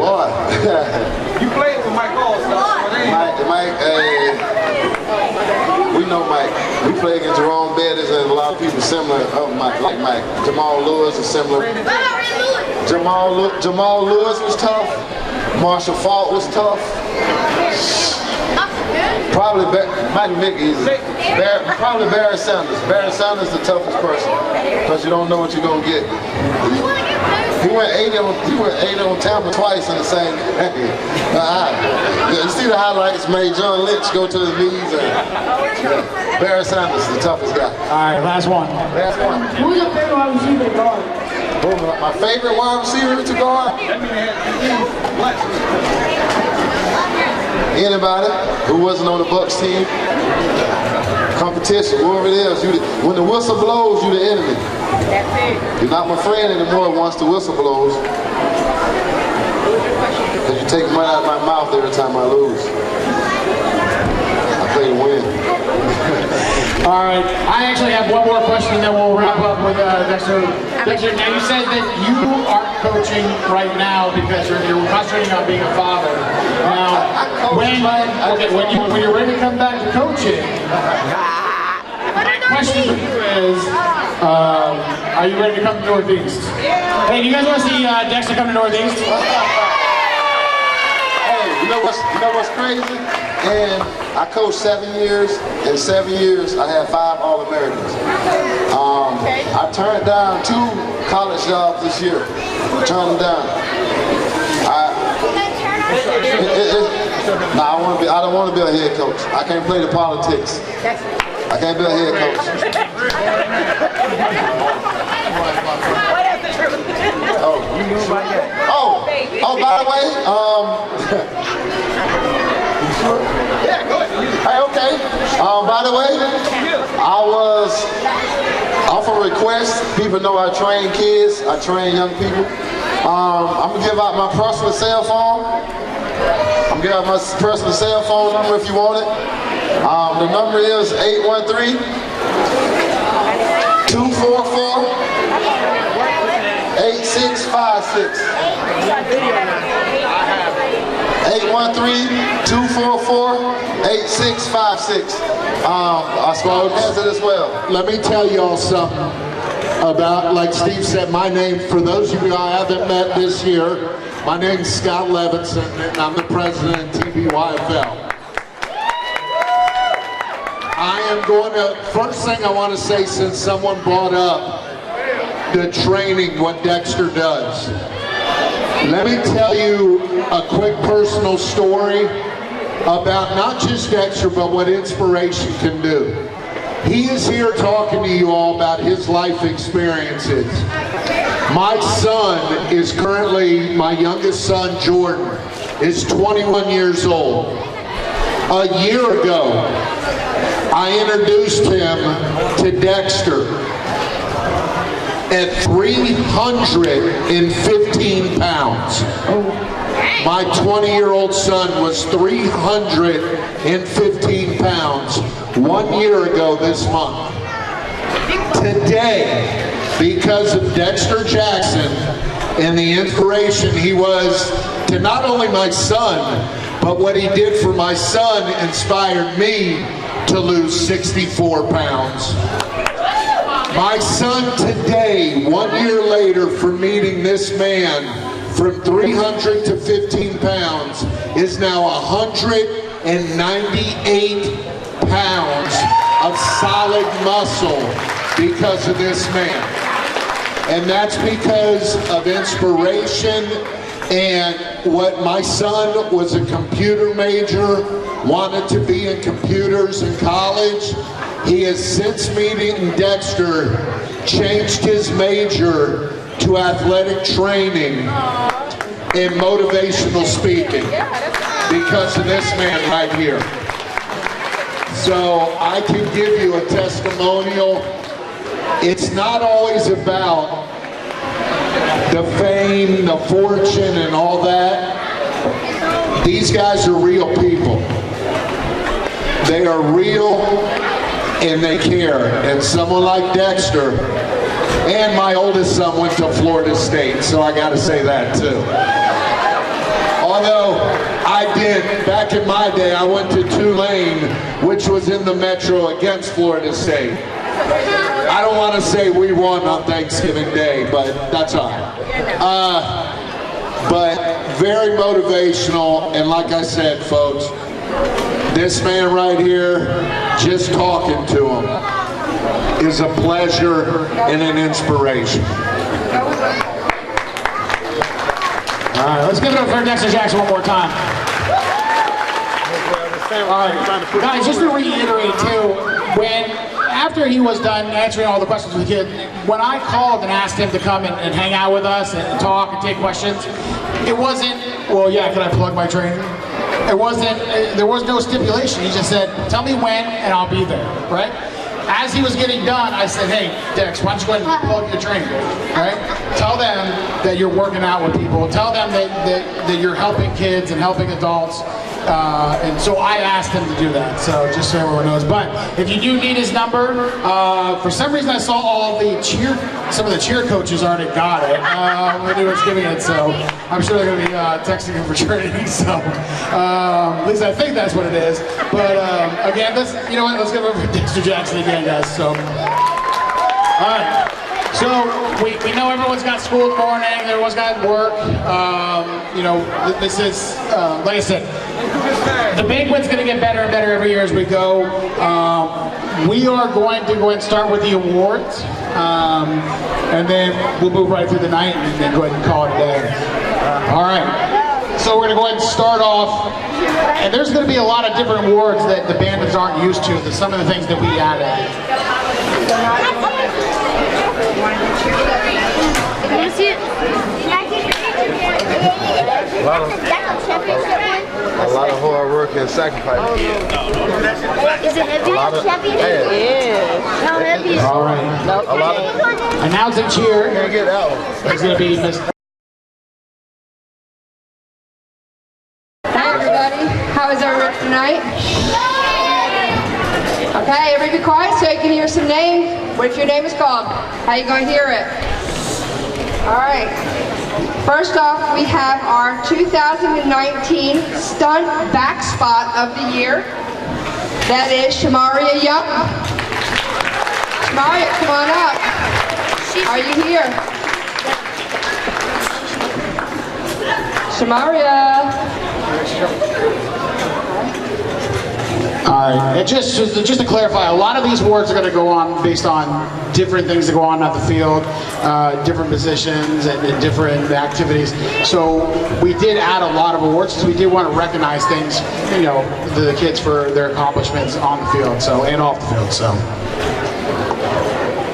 Boy. You played with Mike All-Star. Mike, we know Mike. We played against Jerome Bettis and a lot of people similar like Mike. Jamal Lewis is similar. Jamal Lewis was tough. Marshall Faulk was tough. Probably Mike Vick easy. Probably Barry Sanders. Barry Sanders is the toughest person because you don't know what you're gonna get. He went 8 on Tampa twice in the same game. You see the highlights made John Lynch go to his knees. Barry Sanders is the toughest guy. All right, last one. Last one. Who's your favorite wide receiver to guard? My favorite wide receiver to guard? Anybody who wasn't on the Bucks team. Competition, whoever it is. When the whistle blows, you're the enemy. That's it. You're not my friend anymore once the whistle blows. Because you take money out of my mouth every time I lose. I play to win. All right, I actually have one more question, and then we'll wrap up with Dexter. Dexter, now you said that you aren't coaching right now because you're concentrating on being a father. Now, when you're ready to come back to coaching, my question for you is, are you ready to come to Northeast? Hey, do you guys want to see Dexter come to Northeast? Hey, you know what's crazy? And I coached 7 years. In 7 years, I had 5 All-Americans. I turned down 2 college jobs this year. Turned them down. I don't want to be a head coach. I can't play the politics. I can't be a head coach. By the way, yeah, go ahead. Hey, okay. By the way, I was off a request. People know I train kids. I train young people. I'm gonna give out my personal cell phone. I'm gonna give out my personal cell phone number if you want it. The number is 813-244-8656. 813-244-8656. I spoke as it as well. Let me tell y'all something about, like Steve said, my name, for those of you I haven't met this year, my name's Scott Levinson, and I'm the president of TBYFL. I am going to, first thing I want to say, since someone brought up the training, what Dexter does. Let me tell you a quick personal story about not just Dexter, but what inspiration can do. He is here talking to you all about his life experiences. My son is currently, my youngest son, Jordan, is 21 years old. A year ago, I introduced him to Dexter at 315 pounds. My 20-year-old son was 315 pounds 1 year ago this month. Today, because of Dexter Jackson and the inspiration he was to not only my son, but what he did for my son inspired me to lose 64 pounds. My son today, 1 year later, for meeting this man, from 300 to 15 pounds, is now 198 pounds of solid muscle because of this man. And that's because of inspiration and what my son was a computer major, wanted to be in computers in college. He has since meeting Dexter changed his major to athletic training and motivational speaking because of this man right here. So I can give you a testimonial. It's not always about the fame, the fortune, and all that. These guys are real people. They are real and they care. And someone like Dexter, and my oldest son went to Florida State, so I got to say that too. Although I did, back in my day, I went to Tulane, which was in the Metro against Florida State. I don't want to say we won on Thanksgiving Day, but that's all right. But very motivational, and like I said, folks, this man right here, just talking to him is a pleasure and an inspiration. All right, let's give it up for Dexter Jackson one more time. All right, guys, just to reiterate too, after he was done answering all the questions with the kid, when I called and asked him to come and hang out with us and talk and take questions, it wasn't, well, yeah, can I plug my training? It wasn't, there was no stipulation. He just said, tell me when and I'll be there, right? As he was getting done, I said, hey, Dex, why don't you go ahead and plug your training, right? Tell them that you're working out with people. Tell them that you're helping kids and helping adults. And so I asked him to do that, so just so everyone knows. But if you do need his number, for some reason I saw some of the cheer coaches already got it when he was giving it, so I'm sure they're going to be texting him for training. So at least I think that's what it is. But again, let's give it over to Dexter Jackson again, guys. So, all right. So we know everyone's got school in the morning, everyone's got work. This is, like I said, the banquet's going to get better and better every year as we go. We are going to go ahead and start with the awards, and then we'll move right through the night and then go ahead and call it a day. All right. So we're going to go ahead and start off, and there's going to be a lot of different awards that the Bandits aren't used to. Some of the things that we added. Can you see it? A lot of hard work and sacrifice. Is it heavy? Yeah. How heavy is it? All right. A lot of. Announcing cheer. Can't get out. It's going to be Miss. Hi everybody, how is everyone tonight? Okay, everybody be quiet so you can hear some names. What your name is called? How you going to hear it? Alright, first off we have our 2019 Stunt Back Spot of the Year. That is Shamaria Young. Shamaria, come on up. Are you here? Shamaria. All right, and just to clarify, a lot of these awards are going to go on based on different things that go on at the field, different positions and different activities. So we did add a lot of awards because we did want to recognize things, the kids for their accomplishments on the field, and off the field. So.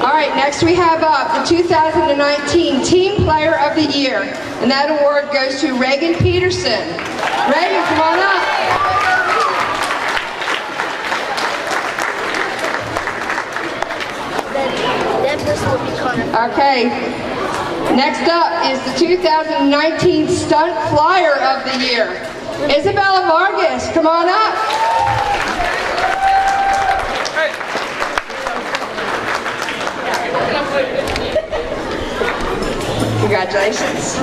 All right, next we have up the 2019 Team Player of the Year, and that award goes to Reagan Peterson. Reagan, come on up. Okay, next up is the 2019 Stunt Flyer of the Year. Isabella Vargas, come on up. Congratulations. Congratulations.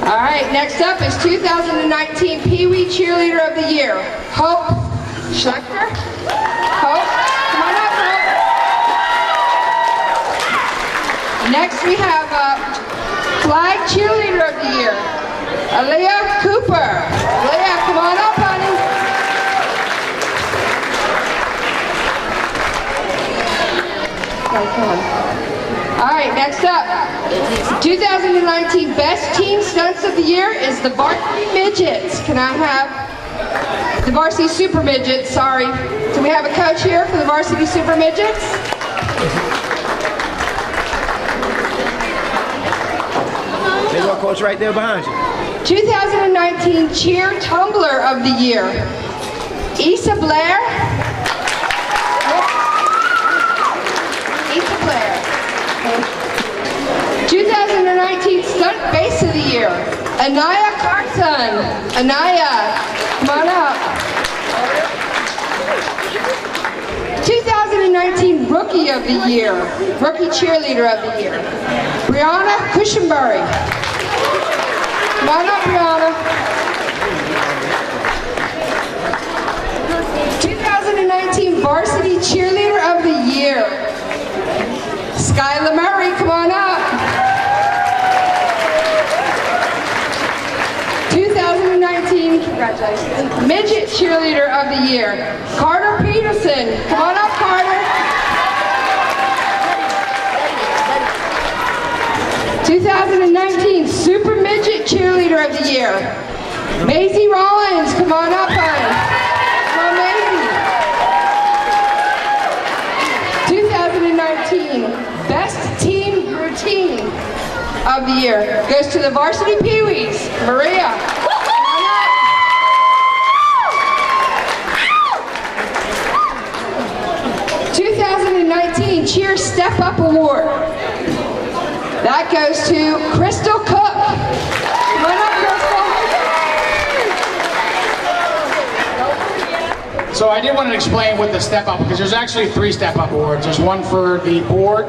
All right, next up is 2019 Pee Wee Cheerleader of the Year, Hope Schlechter. Hope, come on up, Hope. Next we have Flag Cheerleader of the Year, Aaliyah Cooper. Aaliyah, come on up, honey. Come on. All right, next up, 2019 Best Team Stunts of the Year is the Varsity Midgets. Can I have the Varsity Super Midgets? Sorry. Do we have a coach here for the Varsity Super Midgets? There's our coach right there behind you. 2019 Cheer Tumbler of the Year, Issa Blair. Issa Blair. 2019 Stunt Bass of the Year, Anaya Carson. Anaya, come on up. 2019 Rookie of the Year, Rookie Cheerleader of the Year, Brianna Cushenberry. Come on up, Brianna. 2019 Varsity Cheerleader of the Year, Skylar Murray, come on up. 2019, congratulations, Midget Cheerleader of the Year, Carter Peterson. Come on up, Carter. 2019 Super Midget Cheerleader of the Year, Maisie Rollins. Come on up, honey. Come on, Maisie. 2019 Best Team Routine of the Year goes to the Varsity Pee-wees, Maria. Come on up. 2019 Cheer Step Up Award. That goes to Crystal Cook. Come on up, Crystal. So I did want to explain what the Step Up, because there's actually 3 Step Up awards. There's one for the board,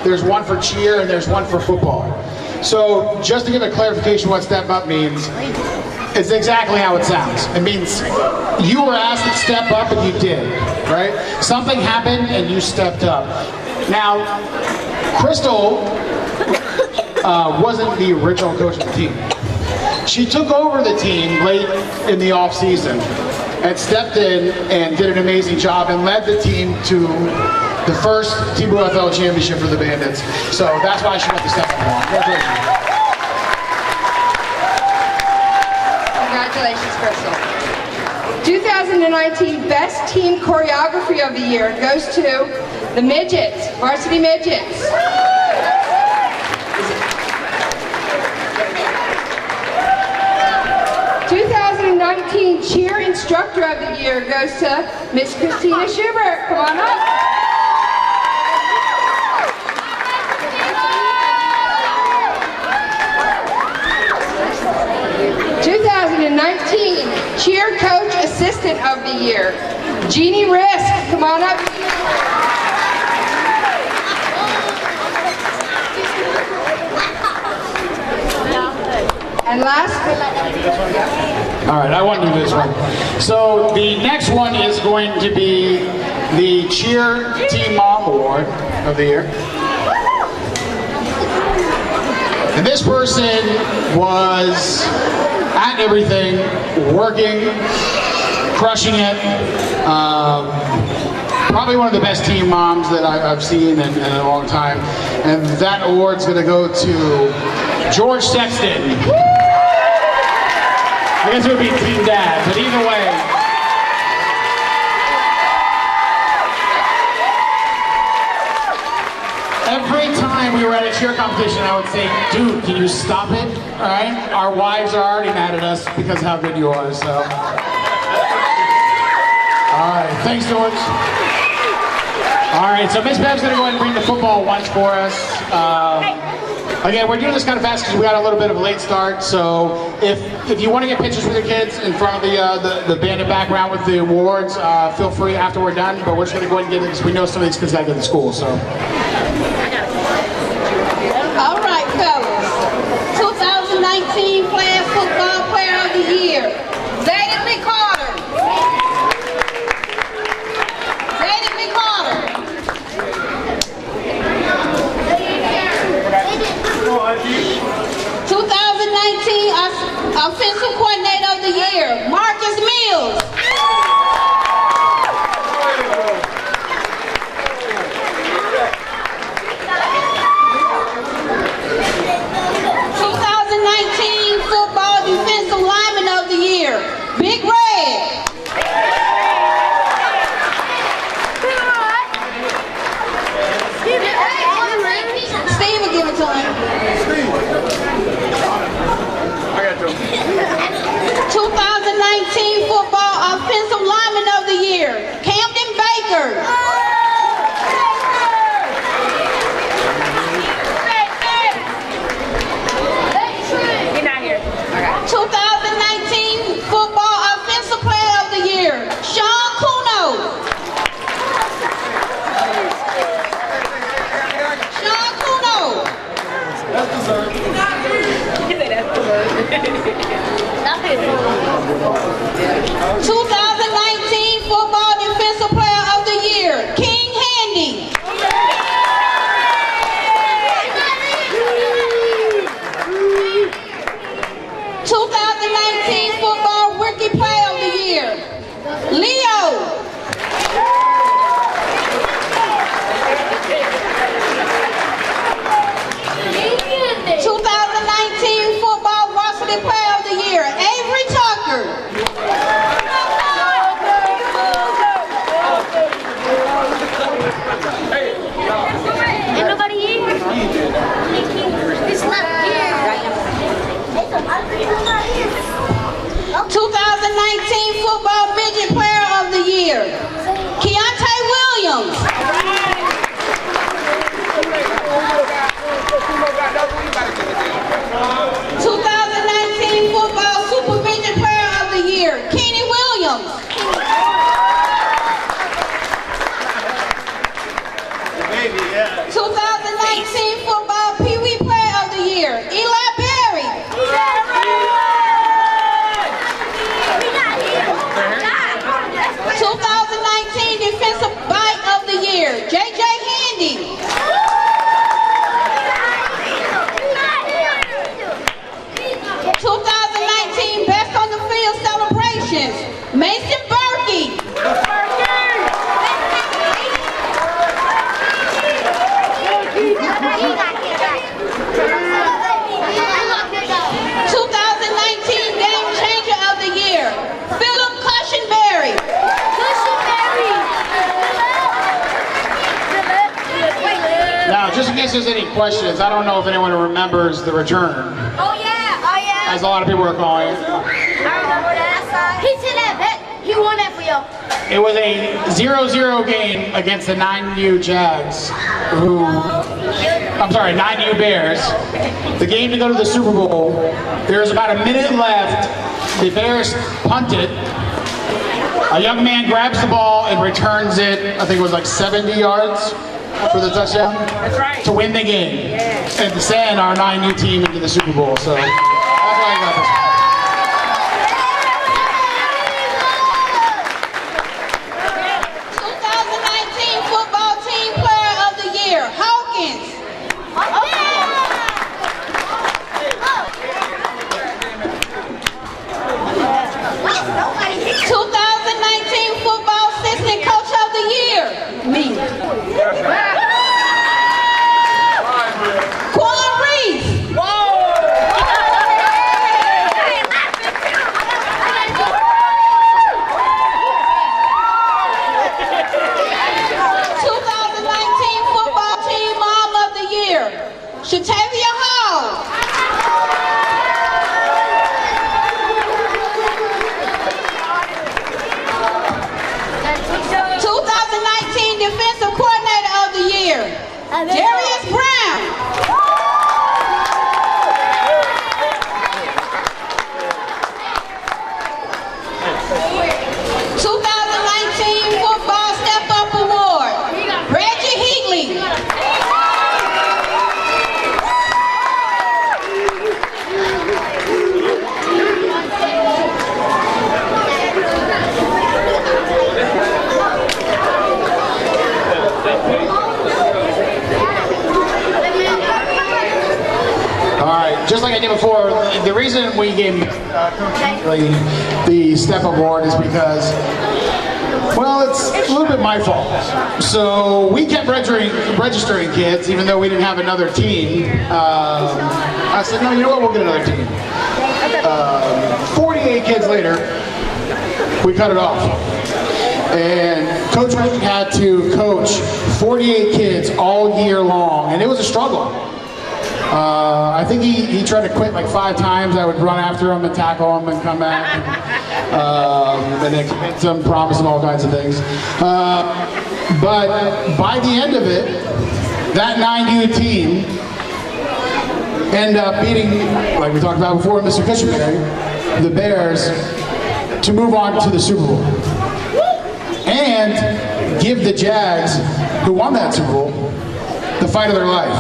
there's one for cheer, and there's one for football. So just to give a clarification what Step Up means, it's exactly how it sounds. It means you were asked to step up and you did, right? Something happened and you stepped up. Now, Crystal wasn't the original coach of the team. She took over the team late in the off season and stepped in and did an amazing job and led the team to the first Team Blue FL championship for the Bandits. So that's why she got the Step Up award. Congratulations, Crystal. 2019 Best Team Choreography of the Year goes to the Midgets, Varsity Midgets. 2019 Cheer Instructor of the Year goes to Miss Christina Schubert. Come on up. Cheer Coach Assistant of the Year, Jeannie Risk. Come on up. And last, all right, I want to do this one. So the next one is going to be the Cheer Team Mom Award of the Year. And this person was at everything, working, crushing it. Probably one of the best team moms that I've seen in a long time. And that award's going to go to George Sexton. I guess it would be Team Dad, but either way. Every time we were at a cheer competition, I would say, dude, can you stop it? All right? Our wives are already mad at us because of how good you are, so. All right, thanks, George. All right, so Miss Bev's gonna go ahead and bring the football lunch for us. Again, we're doing this kind of fast because we got a little bit of a late start, so if you want to get pictures with your kids in front of the bandit background with the awards, feel free after we're done, but we're just gonna go ahead and get it because we know some of these kids gotta get to school, so. All right, fellas. the Year, Zadie McCarter. Zadie McCarter. 2019 Offensive Coordinator of the Year, Marcus Mills. 2019 Football Defensive Lineman of the Year, Big Red. Steve will give it to him. 2019 Football Offensive Lineman of the Year, Camden Baker. 2019 Football Offensive Player of the Year, Sean Kuno. Sean Kuno. That's deserved. 2019 Football Defensive Player of the Year, King Handy. 2019 Football Rookie Player of the Year, Leo. 2019 Football Varsity Player of the Year, Avery Tucker. Ain't nobody here? It's not here. 2019 Football Midget Player of the Year, Keontae Williams. 2019 Football Supervision Player of the Year, Kenny Williams. 2019 Football Pee Wee Player of the Year, Eli Berry. 2019 Defensive Bite of the Year, JJ Handy. 2019 Best on the Field Celebrations, Mason Berkey. 2019 Game Changer of the Year, Philip Cushenberry. Now, just in case there's any questions, I don't know if anyone remembers the return, Oh yeah, oh yeah. as a lot of people are calling it. I remember that. He said that bet. He won that for you. It was a 0-0 game against the 9U Jags, 9U Bears. The game to go to the Super Bowl. There was about a minute left. The Bears punted. A young man grabs the ball and returns it, I think it was like 70 yards for the touchdown. That's right. To win the game. And to send our 9U team into the Super Bowl. So that's why I got this. 2019 Football Team Player of the Year, Hawkins. 2019 Football Assistant Coach of the Year, me. Quan Reese. 2019 Football Team Mom of the Year, Shatavia Hall. 2019 Defensive Coordinator of the Year, Darius Brown. 2019 Football Step Up Award, Reggie Heatley. 2019 just like I did before, the reason we gave the Step Up Award is because, well, it's a little bit my fault. So we kept registering kids, even though we didn't have another team. I said, no, you know what, we'll get another team. 48 kids later, we cut it off. And Coach Rick had to coach 48 kids all year long, and it was a struggle. I think he tried to quit like 5 times. I would run after him and tackle him and come back. And then commit some promise and all kinds of things. But by the end of it, that 9U team ended up beating, like we talked about before, Mr. Cushionberry, the Bears, to move on to the Super Bowl. And give the Jags, who won that Super Bowl, the fight of their life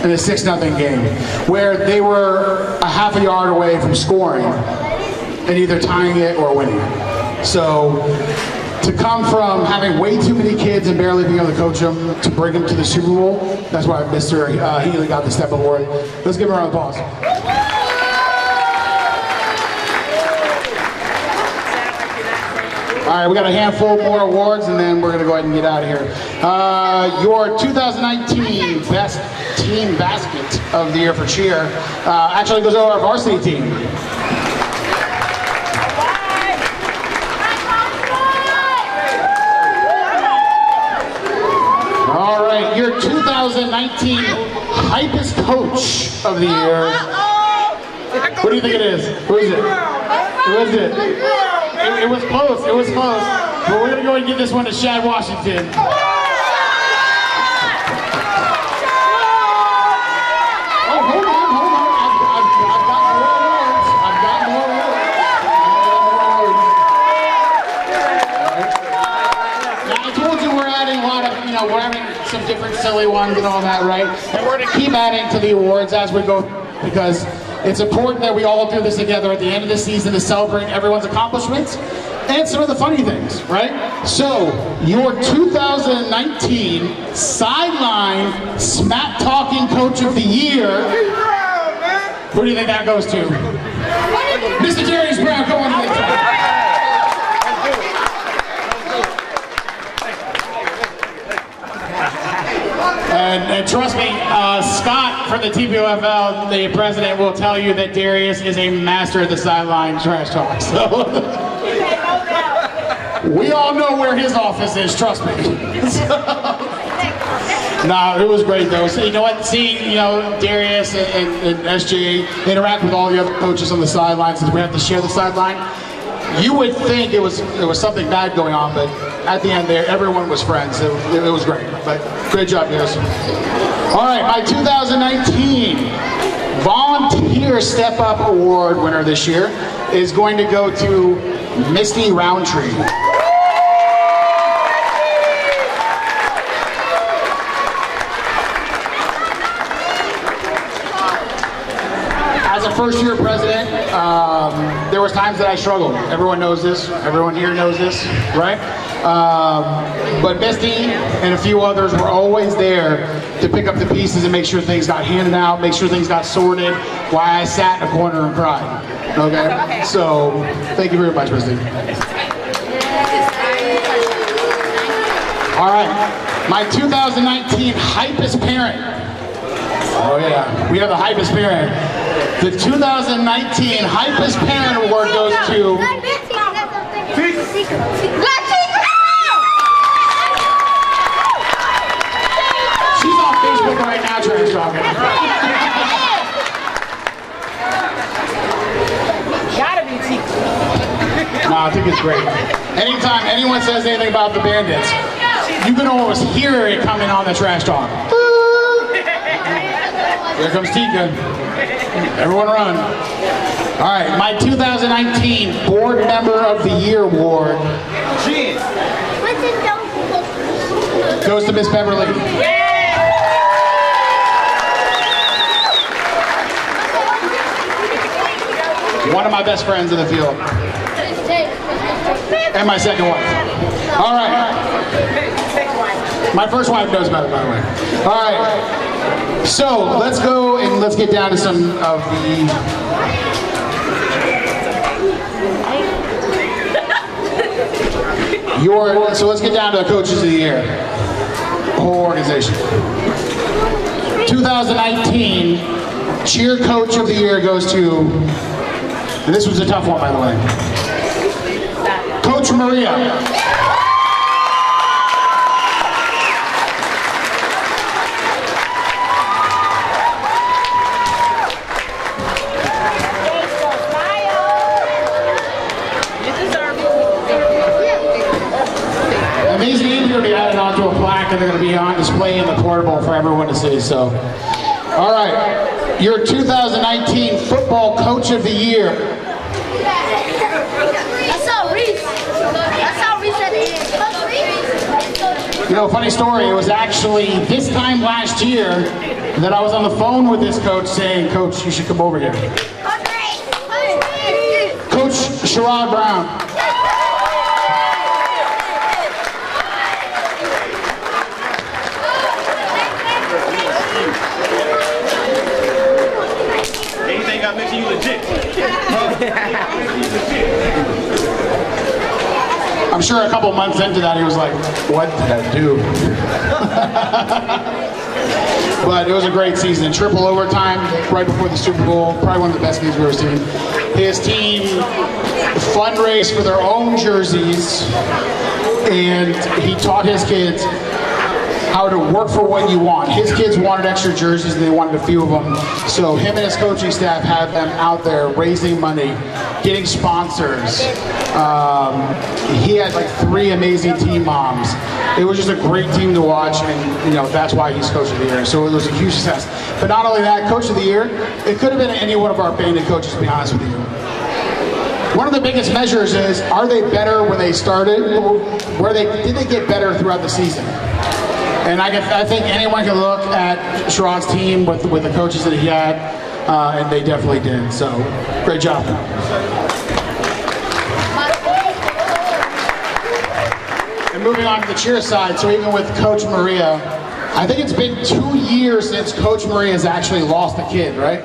in a 6-0 game, where they were a half a yard away from scoring and either tying it or winning it. So to come from having way too many kids and barely being able to coach them to bring them to the Super Bowl, that's why Mr. Healy got the Step Up Award. Let's give him a round of applause. All right, we got a handful more awards, and then we're going to go ahead and get out of here. Your 2019 Best Team Basket of the Year for cheer actually goes over our varsity team. All right, your 2019 Hypest Coach of the Year. What do you think it is? Who is it? Who is it? It was close, but we're going to go ahead and give this one to Shad Washington. Oh, hold on. I've got more awards. Now, I told you we're adding a lot of, we're having some different silly ones and all that, right? And we're going to keep adding to the awards as we go, because it's important that we all do this together at the end of the season to celebrate everyone's accomplishments and some of the funny things, right? So, your 2019 Sideline Smack Talking Coach of the Year, who do you think that goes to? Mr. Darius Brown, come on to the top. And trust me, Scott from the TPOFL, the president, will tell you that Darius is a master at the sideline trash talk. So we all know where his office is, trust me. Nah, it was great though. So you know what? Seeing Darius and SJ interact with all the other coaches on the sideline, since we have to share the sideline, you would think there was something bad going on, but at the end there, everyone was friends. It was great. But great job, guys. All right, my 2019 Volunteer Step Up Award winner this year is going to go to Misty Roundtree. As a first-year president, there was times that I struggled. Everyone knows this. Everyone here knows this, right? But Misty and a few others were always there to pick up the pieces and make sure things got handed out, make sure things got sorted, while I sat in a corner and cried. Okay? So, thank you very much, Misty. All right. My 2019 Hypest Parent. Oh yeah, we have the Hypest Parent. The 2019 Hypest Parent Award goes to... She's on Facebook right now trash talking. Gotta be Tika. No, I think it's great. Anytime anyone says anything about the Bandits, you can almost hear it coming on the trash talk. Here comes Tika. Everyone run. All right, my 2019 Board Member of the Year Award goes to Miss Beverly. One of my best friends in the field. And my second wife. All right. My first wife knows about it, by the way. All right. So let's go and let's get down to some of the so let's get down to the coaches of the year. Whole organization. 2019 cheer coach of the year goes to, and this was a tough one by the way, Coach Maria. These names are going to be added onto a plaque and they're going to be on display in the portable for everyone to see. So, all right, your 2019 Football Coach of the Year. That's how Reese. That's how Reese said it. You know, funny story, it was actually this time last year that I was on the phone with this coach saying, Coach, you should come over here. Coach Sherrod Brown. Making you legit. I'm sure a couple months into that he was like, what did I do? But it was a great season. Triple overtime right before the Super Bowl. Probably one of the best games we've ever seen. His team fundraised for their own jerseys and he taught his kids how to work for what you want. His kids wanted extra jerseys and they wanted a few of them. So him and his coaching staff had them out there raising money, getting sponsors. He had like 3 amazing team moms. It was just a great team to watch and you know that's why he's Coach of the Year. So it was a huge success. But not only that, Coach of the Year, it could have been any one of our Bandit coaches to be honest with you. One of the biggest measures is, are they better when they started? Or did they get better throughout the season? And I think anyone can look at Sherrod's team with the coaches that he had, and they definitely did. So, great job. And moving on to the cheer side, so even with Coach Maria, I think it's been 2 years since Coach Maria has actually lost a kid, right?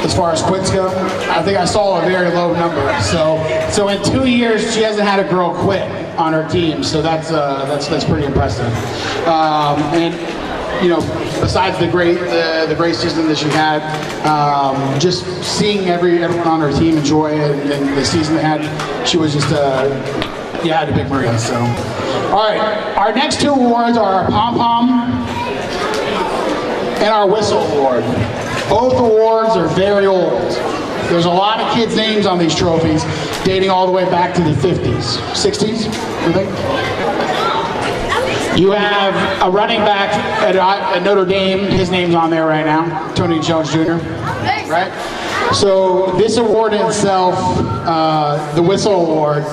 As far as quits go, I think I saw a very low number. So in 2 years, she hasn't had a girl quit on her team. So that's pretty impressive. And you know, besides the great season that she had, just seeing everyone on her team enjoy it and the season they had, she was just you had to pick Maria. So, all right, our next 2 awards are our pom pom and our whistle award. Both awards are very old. There's a lot of kids' names on these trophies, dating all the way back to the 50s, 60s, I think. You have a running back at Notre Dame, his name's on there right now, Tony Jones Jr., right? So this award itself, the Whistle Award,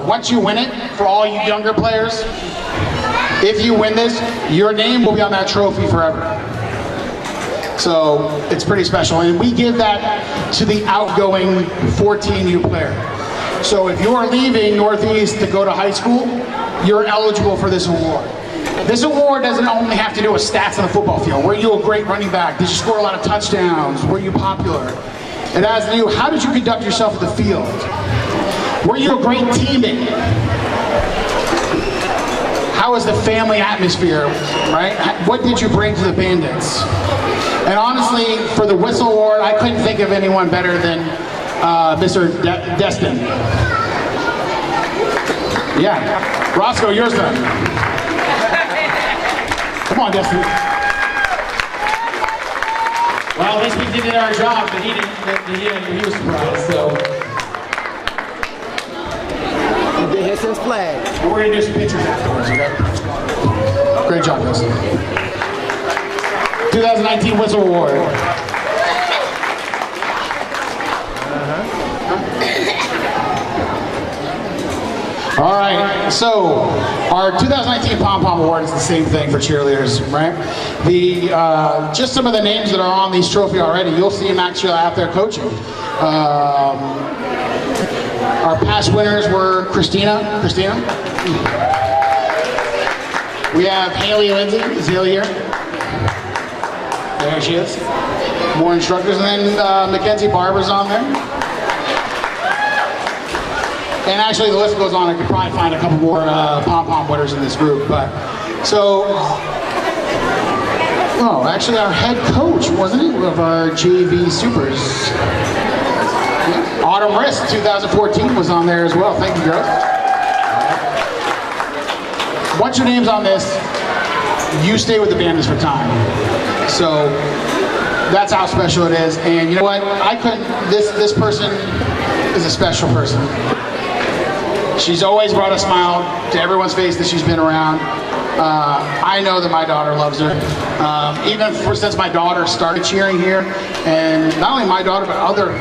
once you win it, for all you younger players, if you win this, your name will be on that trophy forever. So it's pretty special, and we give that to the outgoing 14U player. So if you're leaving Northeast to go to high school, you're eligible for this award. This award doesn't only have to do with stats on the football field. Were you a great running back? Did you score a lot of touchdowns? Were you popular? It has to do, how did you conduct yourself at the field? Were you a great teammate? How was the family atmosphere, right? What did you bring to the Bandits? And honestly, for the Whistle Award, I couldn't think of anyone better than Mr. Destin. Yeah, Roscoe, yours then. Come on, Destin. Well, at least we did our job, but he was surprised, so. He did his flag. And we're gonna do some pictures afterwards, okay? Great job, Destin. 2019 Whistle Award. All right, so our 2019 Pom Pom Award is the same thing for cheerleaders, right? The just some of the names that are on these trophy already, you'll see them actually out there coaching. Our past winners were Christina. We have Haley Lindsay. Is Haley here? There she is. More instructors. And then Mackenzie Barber's on there. And actually, the list goes on. I could probably find a couple more pom-pom winners in this group. But so, oh, actually, our head coach, wasn't he, of our JV Supers? Yeah. Autumn Risk 2014 was on there as well. Thank you, girls. Once your name's on this, you stay with the Bandits for time. So that's how special it is. And you know what? I couldn't. This person is a special person. She's always brought a smile to everyone's face that she's been around. I know that my daughter loves her. Even since my daughter started cheering here, and not only my daughter, but other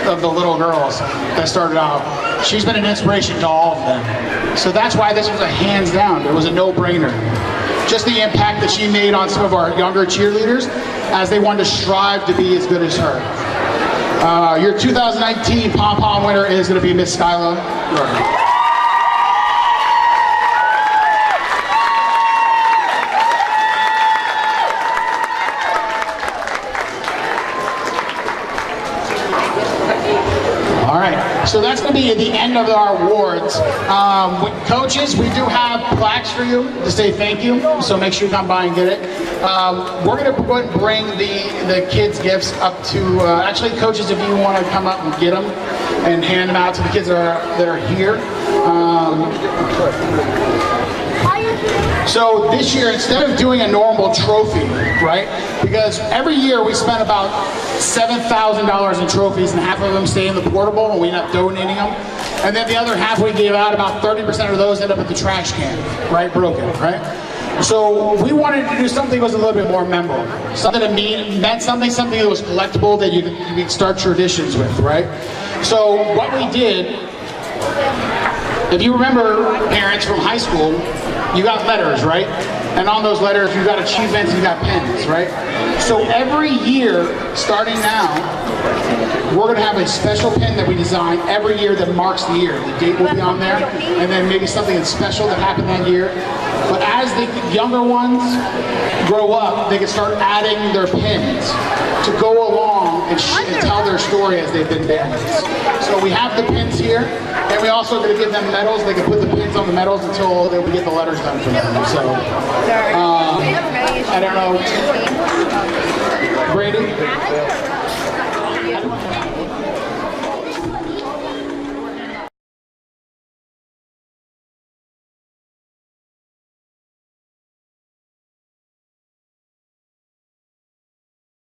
of the little girls that started out, she's been an inspiration to all of them. So that's why this was a hands down. It was a no-brainer. Just the impact that she made on some of our younger cheerleaders as they wanted to strive to be as good as her. Your 2019 pom-pom winner is going to be Miss Skyla Gardner. So that's going to be at the end of our awards. Coaches, we do have plaques for you to say thank you, so make sure you come by and get it. We're going to go ahead and bring the kids' gifts up to, actually coaches, if you want to come up and get them and hand them out to the kids that are here. So this year, instead of doing a normal trophy, right? Because every year we spend about $7,000 in trophies, and half of them stay in the portable, and we end up donating them. And then the other half we give out, about 30% of those end up at the trash can, right? Broken, right? So we wanted to do something that was a little bit more memorable. Something that meant something that was collectible that you could start traditions with, right? So what we did, if you remember, parents from high school, you got letters, right? And on those letters, you got achievements, you got pens, right? So every year, starting now, we're going to have a special pen that we design every year that marks the year. The date will be on there, and then maybe something special that happened that year. But as the younger ones grow up, they can start adding their pens to go along and tell their story as they've been bandits. So we have the pins here, and we also going to give them medals. They can put the pins on the medals until we get the letters done for them. So I don't know, Brady.